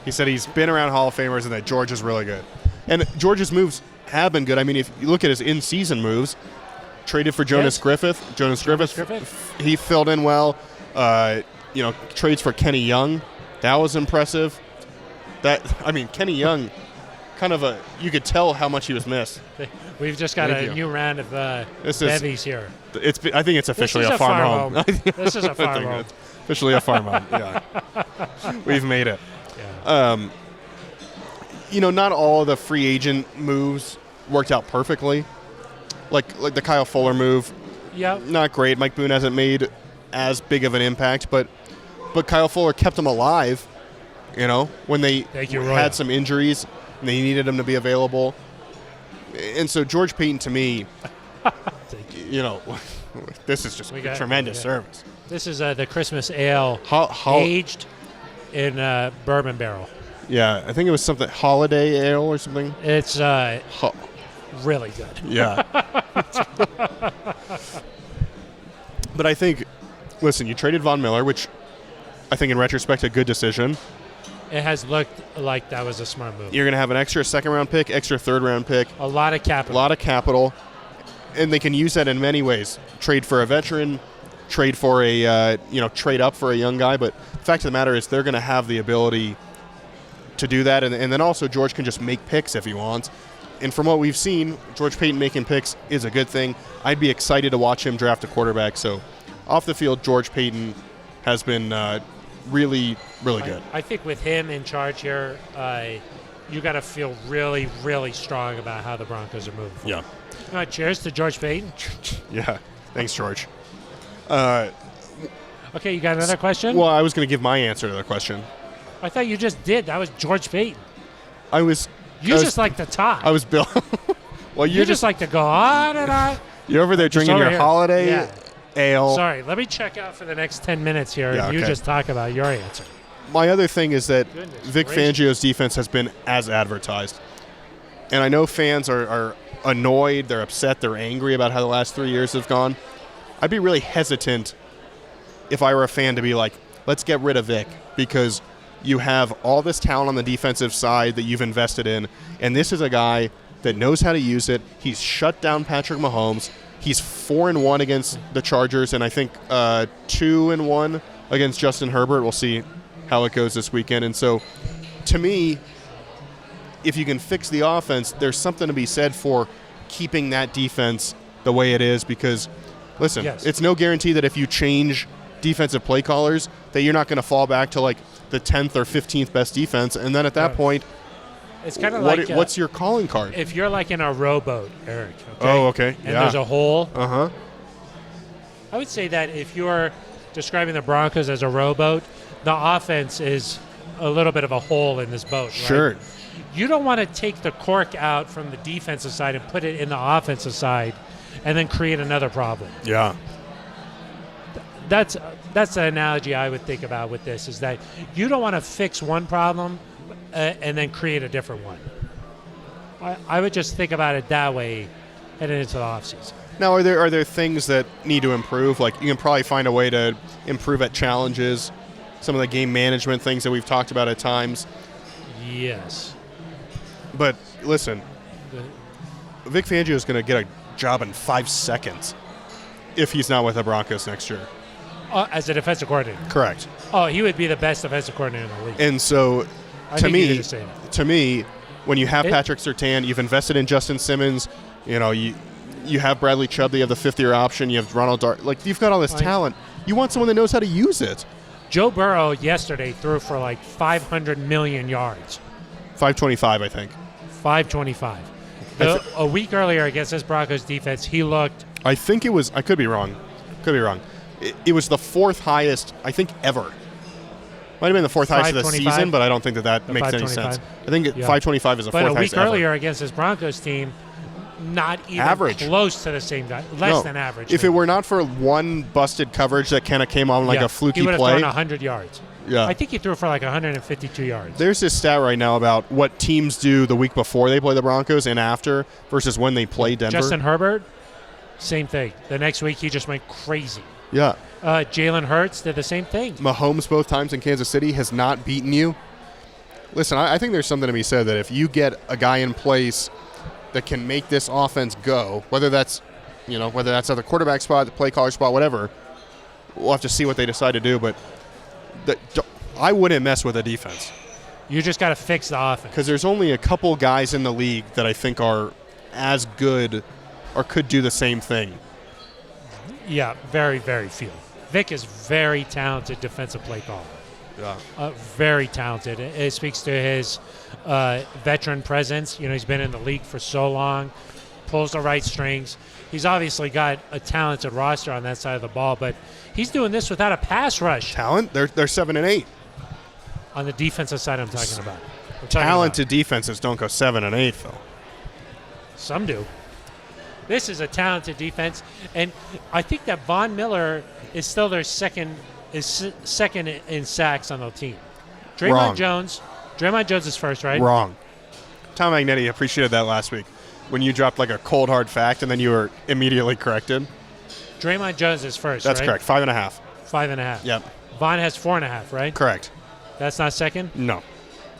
He said he's been around Hall of Famers and that George is really good. And George's moves have been good. I mean, if you look at his in-season moves, traded for Jonas Griffith. Jonas Griffith, he filled in well. Trades for Kenny Young. That was impressive. Kenny Young, you could tell how much he was missed.
We've just got a new round of bevies here.
I think it's officially a farm home.
This is a farm home.
Officially a farm home, yeah. We've made it.
Yeah.
Not all of the free agent moves worked out perfectly. Like the Kyle Fuller move.
Yeah.
Not great. Mike Boone hasn't made as big of an impact, but Kyle Fuller kept him alive, when they had some injuries and they needed him to be available. And so George Payton, to me, this is just tremendous service.
This is the Christmas ale
How
aged in bourbon barrel.
Yeah, I think it was something holiday ale or something.
It's really good.
Yeah. But I think, listen, you traded Von Miller, which I think in retrospect a good decision.
It has looked like that was a smart move.
You're going to have an extra second-round pick, extra third-round pick.
A lot of capital.
And they can use that in many ways. Trade for a veteran, trade for a trade up for a young guy. But the fact of the matter is they're going to have the ability to do that. And then also George can just make picks if he wants. And from what we've seen, George Payton making picks is a good thing. I'd be excited to watch him draft a quarterback. So off the field, George Payton has been really, really good.
I think with him in charge here, you got to feel really, really strong about how the Broncos are moving forward.
Yeah.
Cheers to George Payton.
Yeah. Thanks, George.
Okay, you got another question?
Well, I was going to give my answer to the question.
I thought you just did. That was George Payton. You just like to talk.
I was Bill. Well,
you just like to go on and on.
You're over there drinking your holiday ale.
Sorry, let me check out for the next 10 minutes here, and you
okay.
just talk about your answer.
My other thing is that
Goodness
Vic
gracious.
Fangio's defense has been as advertised. And I know fans are annoyed, they're upset, they're angry about how the last 3 years have gone. I'd be really hesitant if I were a fan to be like, let's get rid of Vic, because you have all this talent on the defensive side that you've invested in, and this is a guy that knows how to use it. He's shut down Patrick Mahomes. He's 4-1 against the Chargers, and I think 2-1 against Justin Herbert. We'll see how it goes this weekend. And so, to me, if you can fix the offense, there's something to be said for keeping that defense the way it is, because, listen, it's no guarantee that if you change defensive play callers that you're not going to fall back to, like, the 10th or 15th best defense, and then at that point,
it's kind of like
what's your calling card?
If you're like in a rowboat, Eric. Okay?
Oh, okay.
And there's a hole.
Uh-huh.
I would say that if you're describing the Broncos as a rowboat, the offense is a little bit of a hole in this boat. Right?
Sure.
You don't want to take the cork out from the defensive side and put it in the offensive side and then create another problem.
Yeah.
That's the analogy I would think about with this, is that you don't want to fix one problem and then create a different one. I would just think about it that way heading into the offseason.
Now, are there things that need to improve? Like, you can probably find a way to improve at challenges, some of the game management things that we've talked about at times.
Yes.
But listen, Vic Fangio is going to get a job in 5 seconds if he's not with the Broncos next year.
As a defensive coordinator.
Correct.
Oh, he would be the best defensive coordinator in the league.
And so, to me, when you have Patrick Surtain, you've invested in Justin Simmons, you have Bradley Chubb, you have the fifth-year option, you have Ronald Dart. Like, you've got all this talent. You want someone that knows how to use it.
Joe Burrow yesterday threw for like 500 million yards.
525, I think.
525. A week earlier against this Broncos defense, he looked...
I think it was... I could be wrong. It was the fourth highest, I think, ever. Might have been the fourth highest of the season, but I don't think that makes any sense. I think 525 is the fourth highest
But a week
ever.
earlier against this Broncos team, not even
average.
Close to the same guy. Less than average.
If it were not for one busted coverage that kind of came on like a fluky
he would have
play.
thrown 100 yards.
Yeah.
I think he threw for like 152 yards.
There's this stat right now about what teams do the week before they play the Broncos and after versus when they play Denver.
Justin Herbert, same thing. The next week he just went crazy.
Yeah.
Jalen Hurts did the same thing.
Mahomes both times in Kansas City has not beaten you. Listen, I think there's something to be said that if you get a guy in place that can make this offense go, whether that's at the quarterback spot, the play caller spot, whatever, we'll have to see what they decide to do. But I wouldn't mess with the defense.
You just got to fix the offense.
Because there's only a couple guys in the league that I think are as good or could do the same thing.
Yeah, very, very few. Vic is very talented defensive play caller.
Yeah.
Very talented. It speaks to his veteran presence. He's been in the league for so long, pulls the right strings. He's obviously got a talented roster on that side of the ball, but he's doing this without a pass rush.
Talent? They're 7-8.
On the defensive side I'm talking about.
Talented defenses don't go 7-8, though.
Some do. This is a talented defense, and I think that Von Miller is still their second in sacks on the team.
Wrong.
Draymond Jones is first, right?
Wrong. Tom Magnetti appreciated that last week when you dropped like a cold hard fact and then you were immediately corrected.
Draymond Jones is first.
That's
right?
correct. 5.5.
5.5.
Yep.
Von has 4.5, right?
Correct.
That's not second.
No.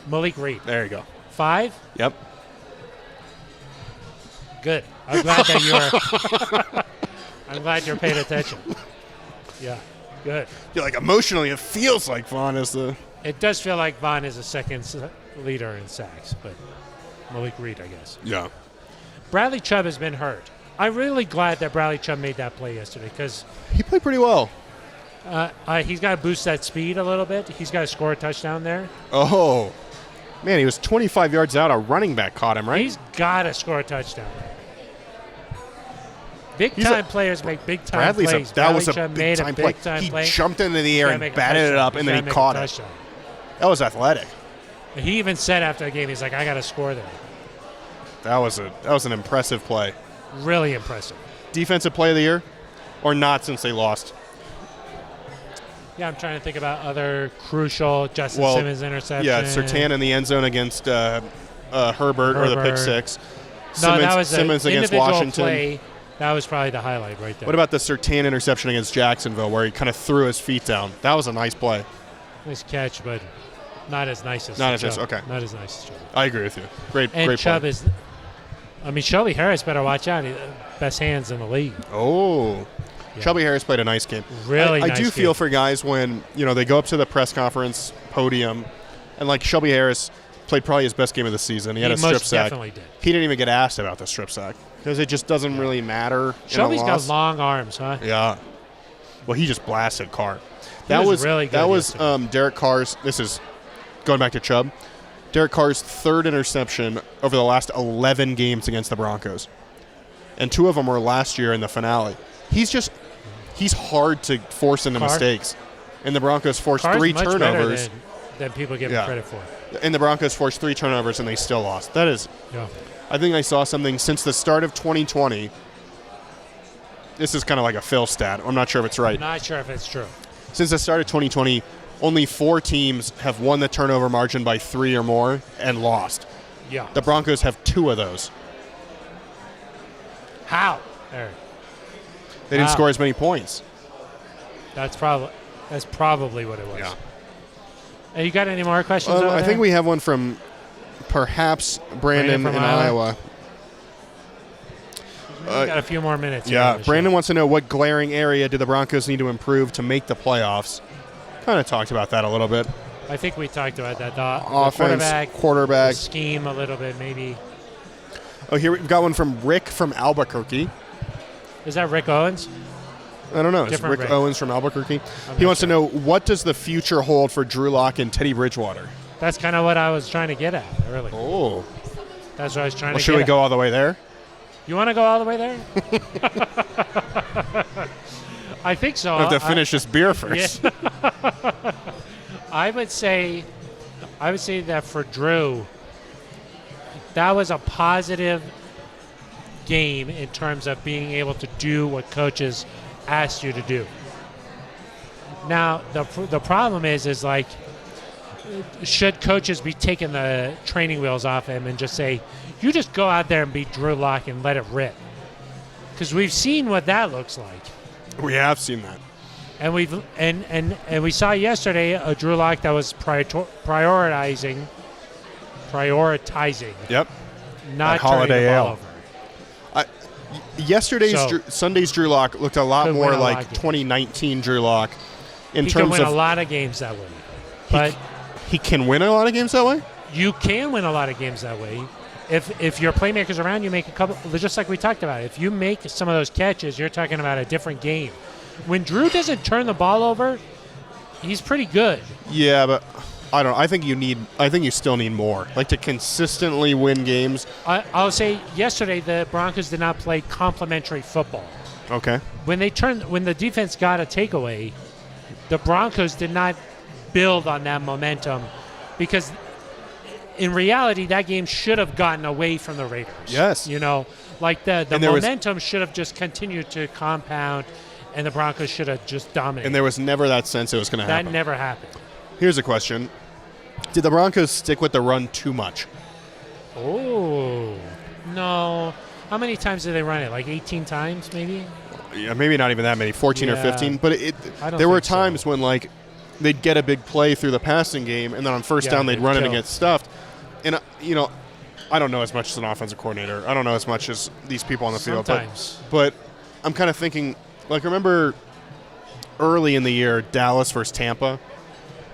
Malik Reed.
There you go.
5.
Yep.
Good. I'm glad that you're. I'm glad you're paying attention. Yeah. Good.
You're like emotionally, it feels like Vaughn is the.
It does feel like Von is a second leader in sacks, but Malik Reed, I guess.
Yeah.
Bradley Chubb has been hurt. I'm really glad that Bradley Chubb made that play yesterday because
He played pretty well.
he's got to boost that speed a little bit. He's got to score a touchdown there.
Oh. Man, he was 25 yards out. A running back caught him, right?
He's got to score a touchdown. Big-time players make big-time
Bradley's
plays.
that was a
Chubb made
big-time play.
big-time
He
play.
jumped into the air
He's
and
gotta make a
batted it
touchdown.
up, and
He's
then
gotta
he
make a
caught it.
touchdown.
That was athletic.
He even said after the game, he's like, I got to score there.
That was an impressive play.
Really impressive.
Defensive play of the year, or not since they lost?
Yeah, I'm trying to think about other crucial Justin Simmons interception.
Yeah, Surtain in the end zone against Herbert or the pick six.
No, that was
Simmons
an
against
individual
Washington.
play. That was probably the highlight right there.
What about the Surtain interception against Jacksonville where he kind of threw his feet down? That was a nice play.
Nice catch, but not as nice as
Not as
Chubb.
nice, okay.
Not as nice as Chubb.
I agree with you. Great
Chubb
play.
is. I mean, Shelby Harris better watch out. Best hands in the league.
Oh.
Yeah.
Shelby Harris played a nice game.
Really
I
nice
do
game.
feel for guys when, they go up to the press conference podium, and like Shelby Harris played probably his best game of the season. He had a strip
most
sack.
definitely did.
He didn't even get asked about the strip sack because it just doesn't really matter.
Shelby's
in a
got
loss.
long arms, huh?
Yeah. Well, he just blasted Carr.
That was really good
That was
yesterday.
Derek Carr's. This is going back to Chubb. Derek Carr's third interception over the last 11 games against the Broncos, and 2 of them were last year in the finale. He's hard to force into mistakes, and the Broncos forced
Carr's
3
much
turnovers.
better than people give him credit for.
And the Broncos forced 3 turnovers, and they still lost. That is,
Yeah.
I think I saw something since the start of 2020. This is kind of like a Phil stat. I'm not sure if it's right.
I'm not sure if it's true.
Since the start of 2020, only 4 teams have won the turnover margin by 3 or more and lost.
Yeah.
The Broncos have 2 of those.
How? There.
They didn't
Wow.
score as many points.
That's probably what it was.
Yeah.
Hey, you got any more questions? over
I
there?
think we have one from perhaps Brandon
from
in
Iowa.
Iowa.
We got a few more minutes. here
Yeah,
on the
Brandon
show.
wants to know what glaring area do the Broncos need to improve to make the playoffs. Kind of talked about that a little bit.
I think we talked about that. The
Offense, quarterback.
the scheme a little bit, maybe.
Oh, here we've got one from Rick from Albuquerque.
Is that Rick Owens?
I don't know. It's
Different
Rick
Rick.
Owens from Albuquerque.
I'm
He
not
wants to
sure.
know, what does the future hold for Drew Lock and Teddy Bridgewater?
That's kind of what I was trying to get at earlier.
Oh.
That's what I was trying
Well,
to
should
get
we
at.
go all the way there?
You want to go all the way there? I think so.
I have to finish this beer first.
Yeah. I would say that for Drew, that was a positive game in terms of being able to do what coaches asked you to do. Now, the problem is like, should coaches be taking the training wheels off him and just say, you just go out there and be Drew Lock and let it rip? Because we've seen what that looks like.
We have seen that.
And we saw yesterday a Drew Lock that was prioritizing,
Yep.
not
At Holiday
turning the ball
Ale.
over.
Sunday's Drew Lock looked a lot
Could
more
win a lot
like
of games.
2019 Drew Lock in
He can
terms
win
of
a lot of games that way, but
he can win a lot of games that way.
you can win a lot of games that way. If your playmakers around, you make a couple. Just like we talked about, if you make some of those catches, you're talking about a different game. When Drew doesn't turn the ball over, he's pretty good.
Yeah, but I don't know. I think you still need more. Like to consistently win games.
I'll say yesterday the Broncos did not play complementary football.
Okay.
When the defense got a takeaway, the Broncos did not build on that momentum because in reality, that game should have gotten away from the Raiders.
Yes.
Like the momentum should have just continued to compound, and the Broncos should have just dominated.
And there was never that sense it was going to happen.
That never happened.
Here's a question. Did the Broncos stick with the run too much?
Oh, no. How many times did they run it? Like 18 times, maybe?
Yeah, maybe not even that many, 14 or 15. But there were times when, like, they'd get a big play through the passing game, and then on first down they'd run it and get stuffed. And, I don't know as much as an offensive coordinator. I don't know as much as these people on the field. But I'm kind of thinking, like, remember early in the year, Dallas versus Tampa?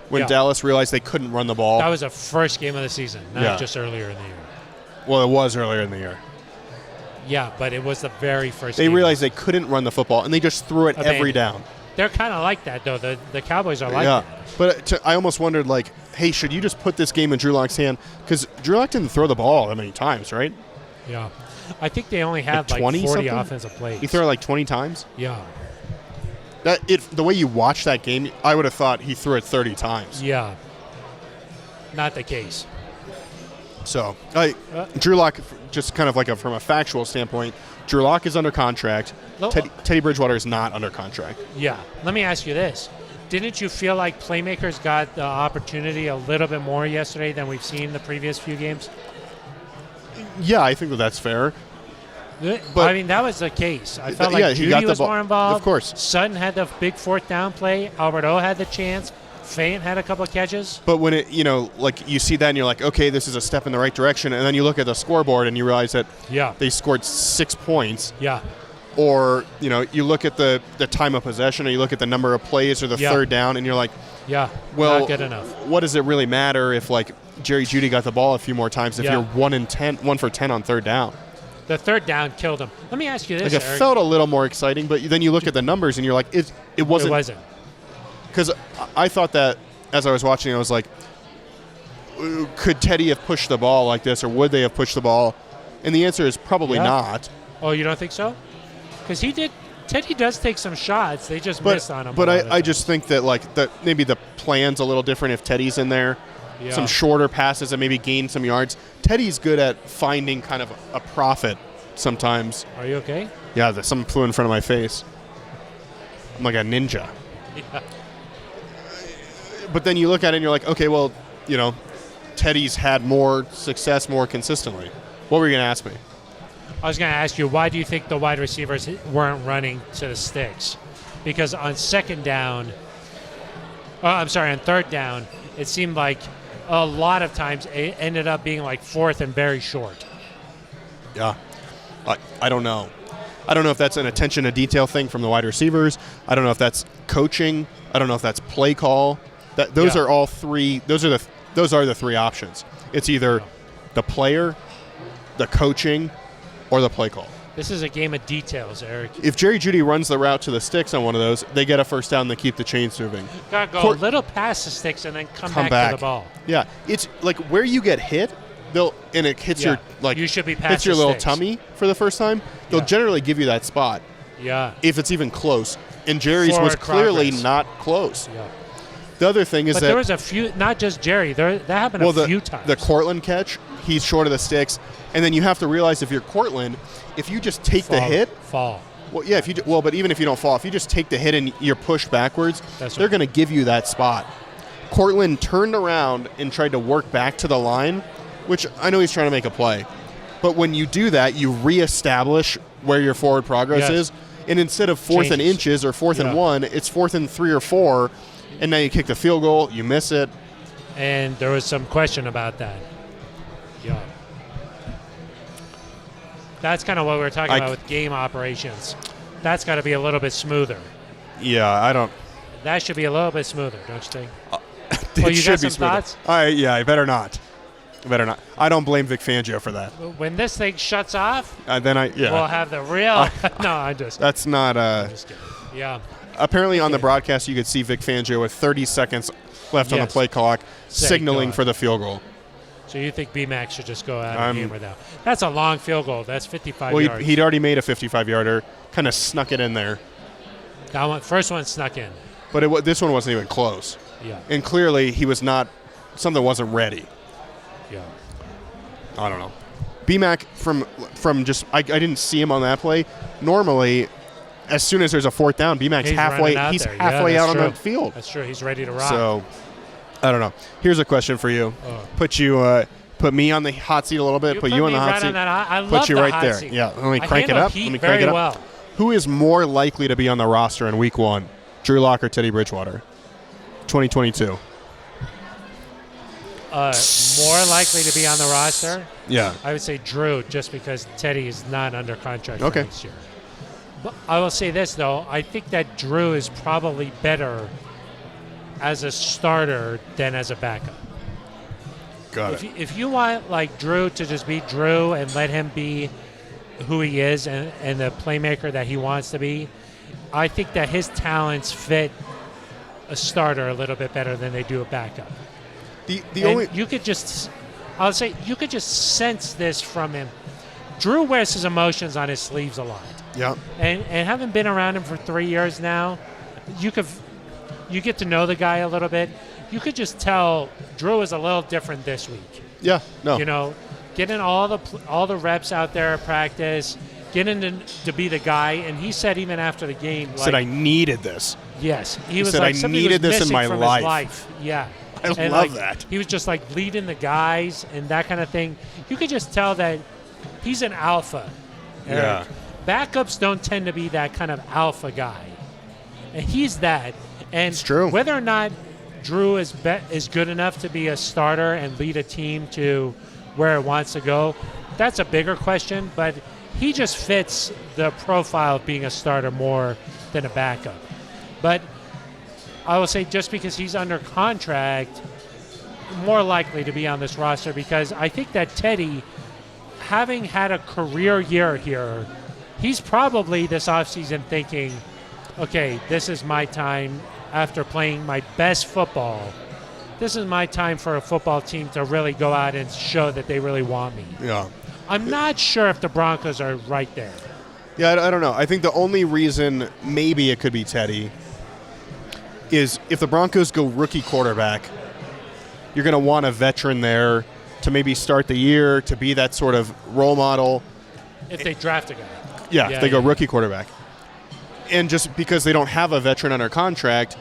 When Dallas realized they couldn't run the ball.
That was the first game of the season, not just earlier in the year.
Well, it was earlier in the year.
Yeah, but it was the very first
They
game.
realized they couldn't run the football, and they just threw it every down.
They're kind of like that, though. The Cowboys are like that.
But I almost wondered, like, hey, should you just put this game in Drew Lock's hand? Because Drew Lock didn't throw the ball that many times, right?
Yeah. I think they only had like 40 something? Offensive plays.
He threw it like 20 times?
Yeah.
The way you watch that game, I would have thought he threw it 30 times.
Yeah. Not the case.
So, Drew Lock, just kind of like from a factual standpoint, Drew Lock is under contract. Teddy Bridgewater is not under contract.
Yeah. Let me ask you this. Didn't you feel like playmakers got the opportunity a little bit more yesterday than we've seen the previous few games?
Yeah, I think that's fair.
But I mean, that was the case. I felt like Judy was more involved.
Of course.
Sutton had the big fourth down play. Albert O had the chance. Fant had a couple of catches.
But when it, like you see that and you're like, okay, this is a step in the right direction. And then you look at the scoreboard and you realize that they scored 6 points.
Yeah.
Or, you look at the time of possession or you look at the number of plays or the third down and you're like, well,
not good enough.
What does it really matter if, like, Jerry Jeudy got the ball a few more times if you're 1 for 10 on third down?
The third down killed him. Let me ask you this,
Like, it felt a little more exciting, but then you look at the numbers and you're like, it wasn't.
It wasn't.
Because I thought that as I was watching, I was like, could Teddy have pushed the ball like this, or would they have pushed the ball? And the answer is probably not.
Oh, you don't think so? Because Teddy does take some shots. They just missed on him.
But I just think that, like, maybe the plan's a little different if Teddy's in there. Yeah. Some shorter passes and maybe gain some yards. Teddy's good at finding kind of a profit sometimes.
Are you okay?
Yeah, something flew in front of my face. I'm like a ninja.
Yeah.
But then you look at it and you're like, okay, well, Teddy's had more success more consistently. What were you going to ask me?
I was going to ask you, why do you think the wide receivers weren't running to the sticks? Because on third down, it seemed like a lot of times it ended up being like fourth and very short.
Yeah. I don't know. I don't know if that's an attention to detail thing from the wide receivers. I don't know if that's coaching. I don't know if that's play call. Those are all three. Those are the three options. It's either the player, the coaching, or the play call.
This is a game of details, Eric.
If Jerry Jeudy runs the route to the sticks on one of those, they get a first down. They keep the chains moving.
Gotta go a little past the sticks and then come back to the ball.
Yeah, it's like where you get hit. And it hits your
you should be past
hits your
the
little
sticks.
tummy for the first time. They'll generally give you that spot.
Yeah.
If it's even close, and Jerry's was clearly not close.
Yeah.
The other thing is
but there was a few, not just Jerry. That happened a few times.
The Cortland catch, he's short of the sticks, and then you have to realize if you're Cortland, if you just take the hit,
fall.
Well, yeah. But even if you don't fall, if you just take the hit and you're pushed backwards, they're going to give you that spot. Cortland turned around and tried to work back to the line, which I know he's trying to make a play. But when you do that, you reestablish where your forward progress is. And instead of fourth and inches or fourth and 1, it's fourth and 3 or 4. And now you kick the field goal, you miss it.
And there was some question about that. Yeah. That's kind of what we were talking about with game operations. That's got to be a little bit smoother.
Yeah, I don't.
That should be a little bit smoother, don't you think?
It
you
should
got
be
some
smoother.
thoughts?
I better not. I don't blame Vic Fangio for that.
When this thing shuts off,
then
we'll have the real. No, I'm just.
That's not.
I'm just kidding. Yeah.
Apparently, on the broadcast, you could see Vic Fangio with 30 seconds left on the play clock, signaling for the field goal.
So you think B-Mac should just go out and hammer that? That's a long field goal. That's 55
yards.
Well,
he'd already made a 55-yarder, kind of snuck it in there.
That first one snuck in.
But this one wasn't even close.
Yeah.
And clearly, he was not. Something wasn't ready.
Yeah.
I don't know. BMAC from just I didn't see him on that play. Normally, as soon as there's a fourth down, BMAC's halfway. He's halfway out on the field.
That's true. He's ready to rock.
So, I don't know. Here's a question for you. Put me on the hot seat a little bit. Put you on the hot seat.
I love
put you
the
right
hot
there.
seat.
Yeah. Let me crank it up.
Let
me crank it up.
Well.
Who is more likely to be on the roster in Week 1? Drew Lock or Teddy Bridgewater? 2022.
More likely to be on the roster?
Yeah.
I would say Drew, just because Teddy is not under contract for next year. But I will say this, though. I think that Drew is probably better as a starter than as a backup.
Got it.
If you want like Drew to just be Drew and let him be who he is and the playmaker that he wants to be, I think that his talents fit a starter a little bit better than they do a backup. You could just sense this from him. Drew wears his emotions on his sleeves a lot.
Yeah.
And having been around him for 3 years now, you get to know the guy a little bit. You could just tell Drew is a little different this week.
Yeah. No.
You know, getting all the reps out there at practice, getting to be the guy. And he said even after the game,
said I needed this.
Yes,
he was said like, I needed this in my life.
Yeah.
I love that.
He was just like leading the guys and that kind of thing. You could just tell that he's an alpha. Eric.
Yeah.
Backups don't tend to be that kind of alpha guy. And he's that. And
it's true.
Whether or not Drew is good enough to be a starter and lead a team to where it wants to go, that's a bigger question. But he just fits the profile of being a starter more than a backup. But I will say just because he's under contract, more likely to be on this roster because I think that Teddy, having had a career year here, he's probably this offseason thinking, okay, this is my time after playing my best football. This is my time for a football team to really go out and show that they really want me.
Yeah.
I'm not sure if the Broncos are right there.
Yeah, I don't know. I think the only reason maybe it could be Teddy is if the Broncos go rookie quarterback, you're going to want a veteran there to maybe start the year, to be that sort of role model.
If they draft a guy.
Yeah, if they go rookie quarterback. And just because they don't have a veteran under contract,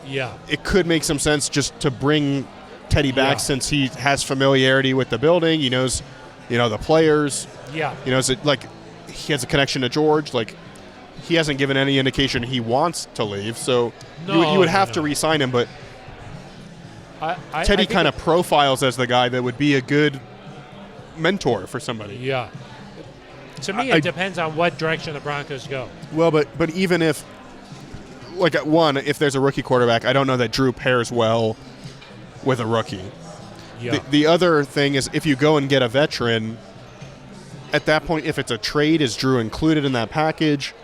it could make some sense just to bring Teddy back since he has familiarity with the building. He knows, the players.
Yeah.
He knows it, like, he has a connection to George. Like, he hasn't given any indication he wants to leave, so you would have to re-sign him. But Teddy kind of profiles as the guy that would be a good mentor for somebody.
Yeah. To me, it depends on what direction the Broncos go.
Well, but even if, like, if there's a rookie quarterback, I don't know that Drew pairs well with a rookie.
Yeah.
The other thing is if you go and get a veteran, at that point, if it's a trade, is Drew included in that package?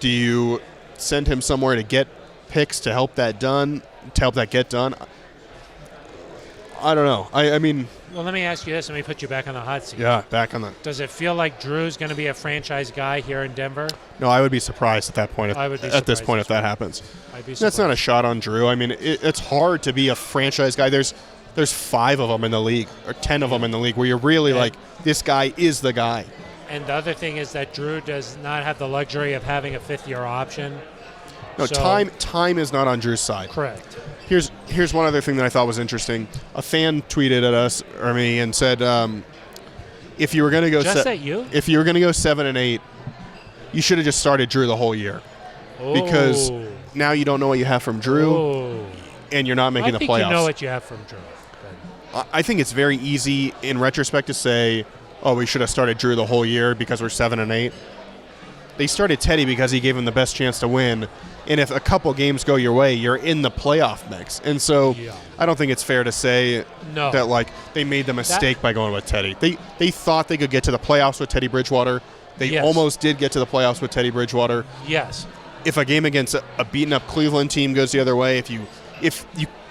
Do you send him somewhere to get picks to help that get done? I don't know. I mean...
Well, let me ask you this. Let me put you back on the hot seat.
Yeah, back on the...
Does it feel like Drew's going to be a franchise guy here in Denver?
No, I would be surprised at that point. At this point, if that happens.
I'd be surprised.
That's not a shot on Drew. I mean, it's hard to be a franchise guy. There's 5 of them in the league, or 10 of them in the league, where you're really like, this guy is the guy.
And the other thing is that Drew does not have the luxury of having a 5th-year option.
No, time is not on Drew's side.
Correct.
Here's one other thing that I thought was interesting. A fan tweeted at us or me and said, if you were going to go if you were going to go 7-8, you should have just started Drew the whole year. Because now you don't know what you have from Drew, and you're not making the playoffs.
I think you know what you have from Drew.
I think it's very easy in retrospect to say, oh, we should have started Drew the whole year because we're 7-8. They started Teddy because he gave him the best chance to win. And if a couple games go your way, you're in the playoff mix. And so I don't think it's fair to say that, like, they made the mistake by going with Teddy. They thought they could get to the playoffs with Teddy Bridgewater. They almost did get to the playoffs with Teddy Bridgewater.
Yes.
If a game against a beaten-up Cleveland team goes the other way, if you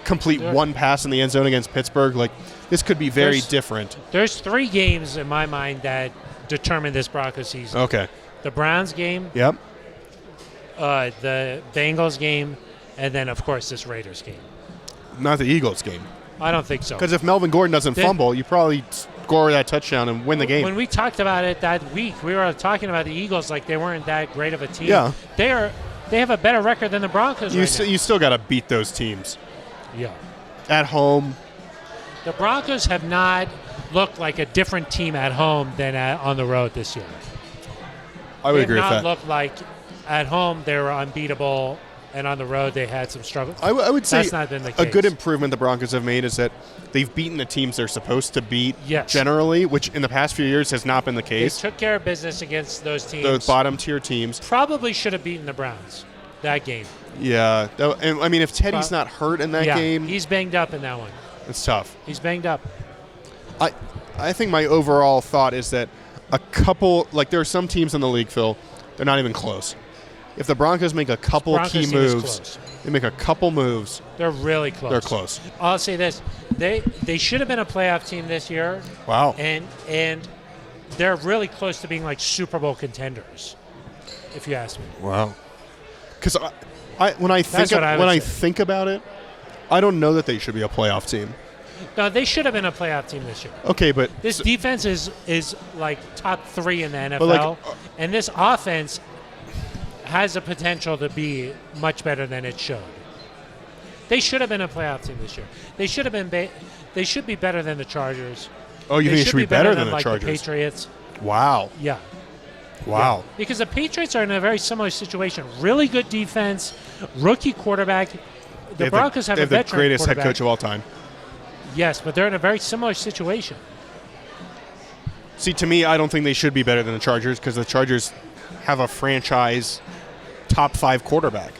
complete one pass in the end zone against Pittsburgh, like, this could be very different.
There's 3 games in my mind that determine this Broncos season.
Okay.
The Browns game.
Yep.
The Bengals game, and then, of course, this Raiders game.
Not the Eagles game.
I don't think so.
Because if Melvin Gordon doesn't fumble, you probably score that touchdown and win the game.
When we talked about it that week, we were talking about the Eagles like they weren't that great of a team.
Yeah.
They have a better record than the Broncos right now.
You still got to beat those teams.
Yeah.
At home.
The Broncos have not looked like a different team at home than on the road this year.
I would agree with that.
They have not looked like at home they were unbeatable, and on the road they had some struggle.
I would say
that's not been the case.
A good improvement the Broncos have made is that they've beaten the teams they're supposed to beat generally, which in the past few years has not been the case.
They took care of business against those teams.
Those bottom-tier teams.
Probably should have beaten the Browns that game.
Yeah. I mean, if Teddy's not hurt in that game.
He's banged up in that one.
It's tough.
He's banged up.
I think my overall thought is that there are some teams in the league, Phil, they're not even close. If the Broncos make a couple key moves, they make a couple moves.
They're really close.
They're close.
I'll say this. They should have been a playoff team this year.
Wow.
And they're really close to being like Super Bowl contenders, if you ask me.
Wow. Because when I think about it, I don't know that they should be a playoff team.
No, they should have been a playoff team this year.
Okay, but
this defense is like top 3 in the NFL, and this offense has the potential to be much better than it showed. They should have been a playoff team this year. They should have been. They should be better than the Chargers.
Oh, you think it should be better than the
like
Chargers?
The Patriots.
Wow.
Yeah.
Wow.
Yeah. Because the Patriots are in a very similar situation. Really good defense, rookie quarterback. The Broncos have a veteran
the greatest
quarterback.
head coach of all time.
Yes, but they're in a very similar situation.
See, to me, I don't think they should be better than the Chargers because the Chargers have a franchise top 5 quarterback.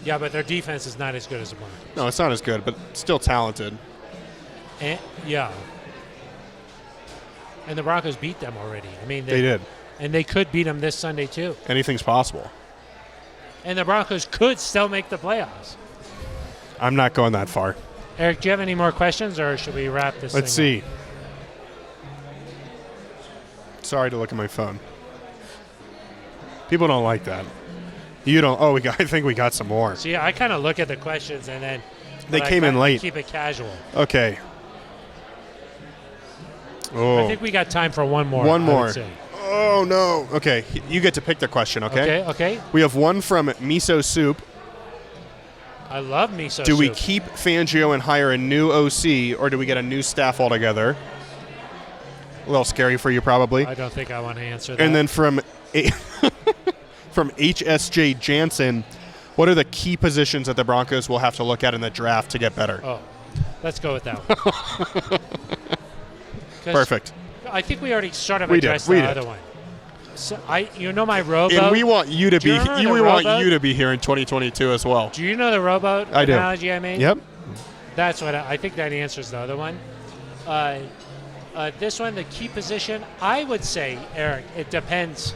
Yeah, but their defense is not as good as the Broncos.
No, it's not as good, but still talented.
And the Broncos beat them already. I mean,
they did.
And they could beat them this Sunday, too.
Anything's possible.
And the Broncos could still make the playoffs.
I'm not going that far.
Eric, do you have any more questions, or should we wrap this
Let's
thing
see. Sorry to look at my phone. People don't like that. You don't. Oh, I think we got some more.
See, I kind of look at the questions and then
they came in late.
Keep it casual.
Okay. Oh.
I think we got time for one more.
One more. Oh no. Okay, you get to pick the question. Okay.
Okay.
We have one from Miso Soup.
I love miso soup.
Do we keep Fangio and hire a new OC, or do we get a new staff altogether? A little scary for you, probably.
I don't think I want to answer that.
And then from HSJ Jansen, what are the key positions that the Broncos will have to look at in the draft to get better?
Oh, let's go with that one.
Perfect.
I think we already sort of addressed the other one. So my rowboat.
And we want you to be. We want you to be here in 2022 as well.
Do you know the rowboat analogy I made?
Yep.
That's what I think that answers the other one. This one, the key position, I would say, Eric, it depends.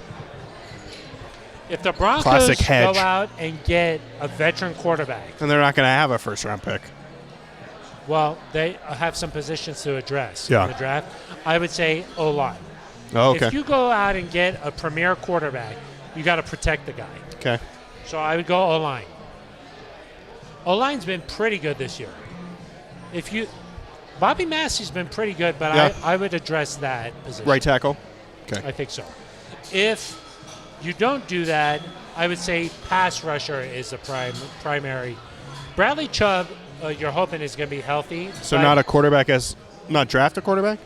If the Broncos go out and get a veteran quarterback,
then they're not going to have a first-round pick.
Well, they have some positions to address
in
the draft. I would say O-line.
Oh, okay.
If you go out and get a premier quarterback, you got to protect the guy.
Okay.
So I would go O-line. O-line's been pretty good this year. Bobby Massey's been pretty good, but I would address that position.
Right tackle? Okay.
I think so. If you don't do that, I would say pass rusher is the primary. Bradley Chubb, you're hoping is going to be healthy.
So not a quarterback not draft a quarterback?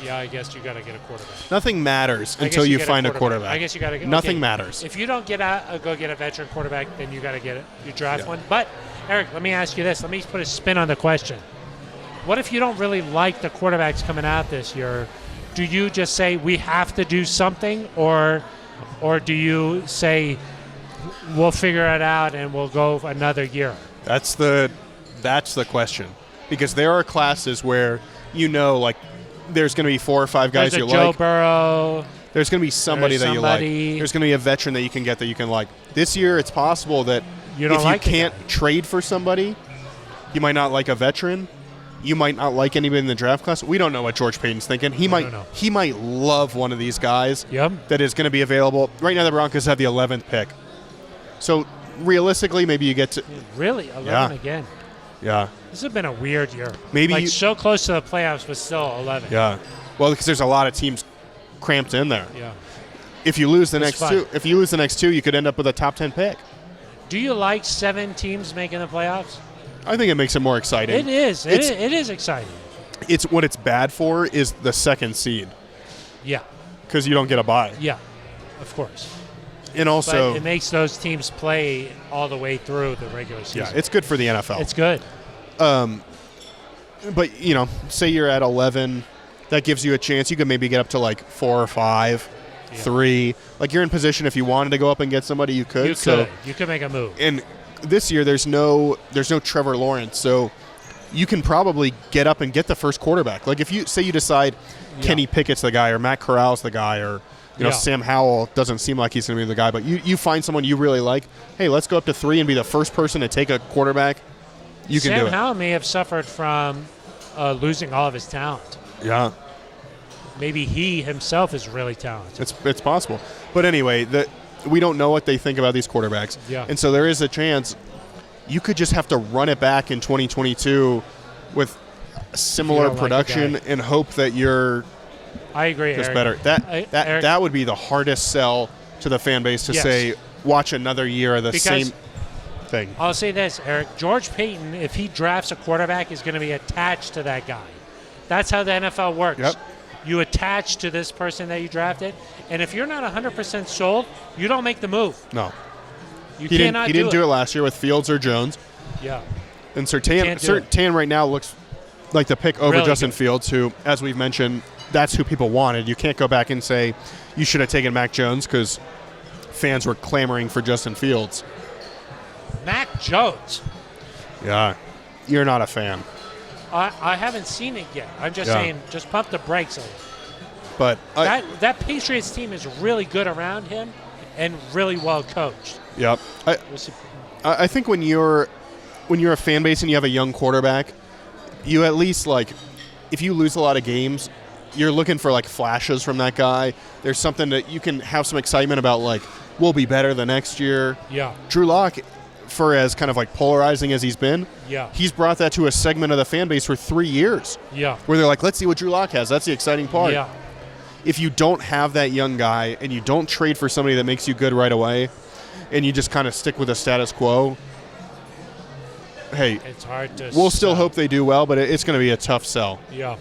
I guess you got to get a quarterback.
Nothing matters until you find a quarterback.
I guess you got to get.
Nothing matters.
If you don't go get a veteran quarterback, then you got to get it. You draft one. But Eric, let me ask you this. Let me put a spin on the question. What if you don't really like the quarterbacks coming out this year? Do you just say we have to do something, or do you say we'll figure it out and we'll go another year?
That's the question, because there are classes where there's going to be 4 or 5 guys you like.
Joe Burrow.
There's going to be somebody that you like. There's going to be a veteran that you can get that you can like. This year, it's possible that if you can't trade for somebody, you might not like a veteran. You might not like anybody in the draft class. We don't know what George Payton's thinking. He might love one of these guys that is going to be available. Right now, the Broncos have the 11th pick. So realistically, maybe you get to
Really? 11
Yeah.
again.
yeah.
This has been a weird year.
Maybe
like
you-
so close to the playoffs, but still 11.
Yeah. Well, because there's a lot of teams cramped in there.
Yeah.
If you lose the
It's
next
fun.
two, you could end up with a top 10 pick.
Do you like 7 teams making the playoffs?
I think it makes it more exciting.
It is. It is exciting.
It's what it's bad for is the second seed
Yeah.
because you don't get a bye.
Yeah. Of course.
And also,
But it makes those teams play all the way through the regular season.
yeah, it's good for the NFL.
It's good.
But, say you're at 11, that gives you a chance. You could maybe get up to like 4 or 5, 3. Like you're in position if you wanted to go up and get somebody, you could.
You could make a move.
And this year there's no Trevor Lawrence, so you can probably get up and get the first quarterback. Like if you say you decide Kenny Pickett's the guy or Matt Corral's the guy or Sam Howell doesn't seem like he's going to be the guy, but you find someone you really like. Hey, let's go up to 3 and be the first person to take a quarterback. You can do
Sam
it.
Howell may have suffered from losing all of his talent.
Yeah.
Maybe he himself is really talented.
It's possible. But anyway, we don't know what they think about these quarterbacks.
Yeah.
And so there is a chance you could just have to run it back in 2022 with similar
like the
production
guy.
and hope that you're
I agree,
just
Eric.
better.
Eric,
That would be the hardest sell to the fan base to
Yes.
say, watch another year of the
Because-
same thing.
I'll say this, Eric. George Payton, if he drafts a quarterback, is going to be attached to that guy. That's how the NFL works.
Yep.
You attach to this person that you drafted, and if you're not 100% sold, you don't make the move.
No.
You
He
cannot
didn't do it last year with Fields or Jones.
Yeah.
And
Can't do it.
Surtain right now looks like the pick over
Really
Justin
good.
Fields, who, as we've mentioned, that's who people wanted. You can't go back and say you should have taken Mac Jones because fans were clamoring for Justin Fields.
Mac Jones.
Yeah. You're not a fan.
I haven't seen it yet. I'm just
Yeah.
saying, just pump the brakes on it.
But
That Patriots team is really good around him and really well coached.
yep.
We'll see.
I think when you're a fan base and you have a young quarterback, you at least if you lose a lot of games, you're looking for flashes from that guy. There's something that you can have some excitement about, we'll be better the next year.
Yeah.
Drew Lock, for as kind of polarizing as he's been,
Yeah.
he's brought that to a segment of the fan base for 3 years
Yeah.
where they're like, let's see what Drew Lock has. That's the exciting part.
Yeah.
If you don't have that young guy and you don't trade for somebody that makes you good right away and you just kind of stick with the status quo, hey,
It's hard to
we'll still
sell.
hope they do well, but it's going to be a tough sell.
Yeah.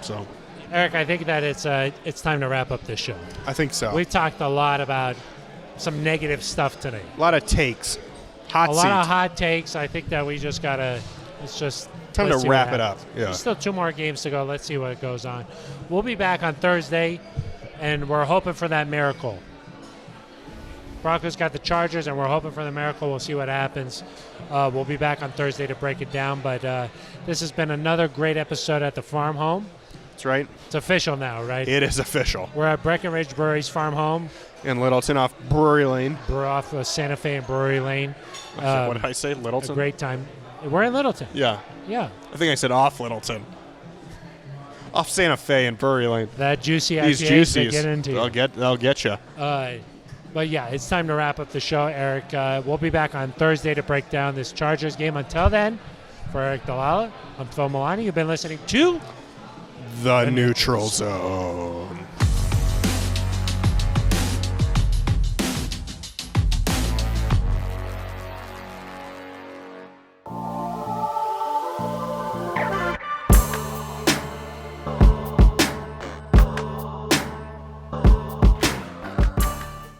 So
Eric, I think that it's time to wrap up this show.
I think so.
We talked a lot about some negative stuff today.
A lot of takes. Hot
A
seat.
lot of hot takes. I think that we just gotta. It's just
Time
let's
to
see what
wrap it up.
happens.
Yeah.
There's still 2 more games to go. Let's see what goes on. We'll be back on Thursday, and we're hoping for that miracle. Broncos got the Chargers, and we're hoping for the miracle. We'll see what happens. We'll be back on Thursday to break it down. But this has been another great episode at the farm home.
That's right.
It's official now, right?
It is official.
We're at Breckenridge Brewery's farm home.
In Littleton off Brewery Lane.
We're off of Santa Fe and Brewery Lane.
What did I say?
A
Littleton?
great time. We're in Littleton.
Yeah.
Yeah.
I think I said off Littleton. Off Santa Fe and Brewery Lane.
That juicy
These
IPAs they
juicies.
get into.
They'll get you.
But yeah, it's time to wrap up the show, Eric. We'll be back on Thursday to break down this Chargers game. Until then, for Eric Dalala, I'm Phil Milani. You've been listening to
The Neutral Zone.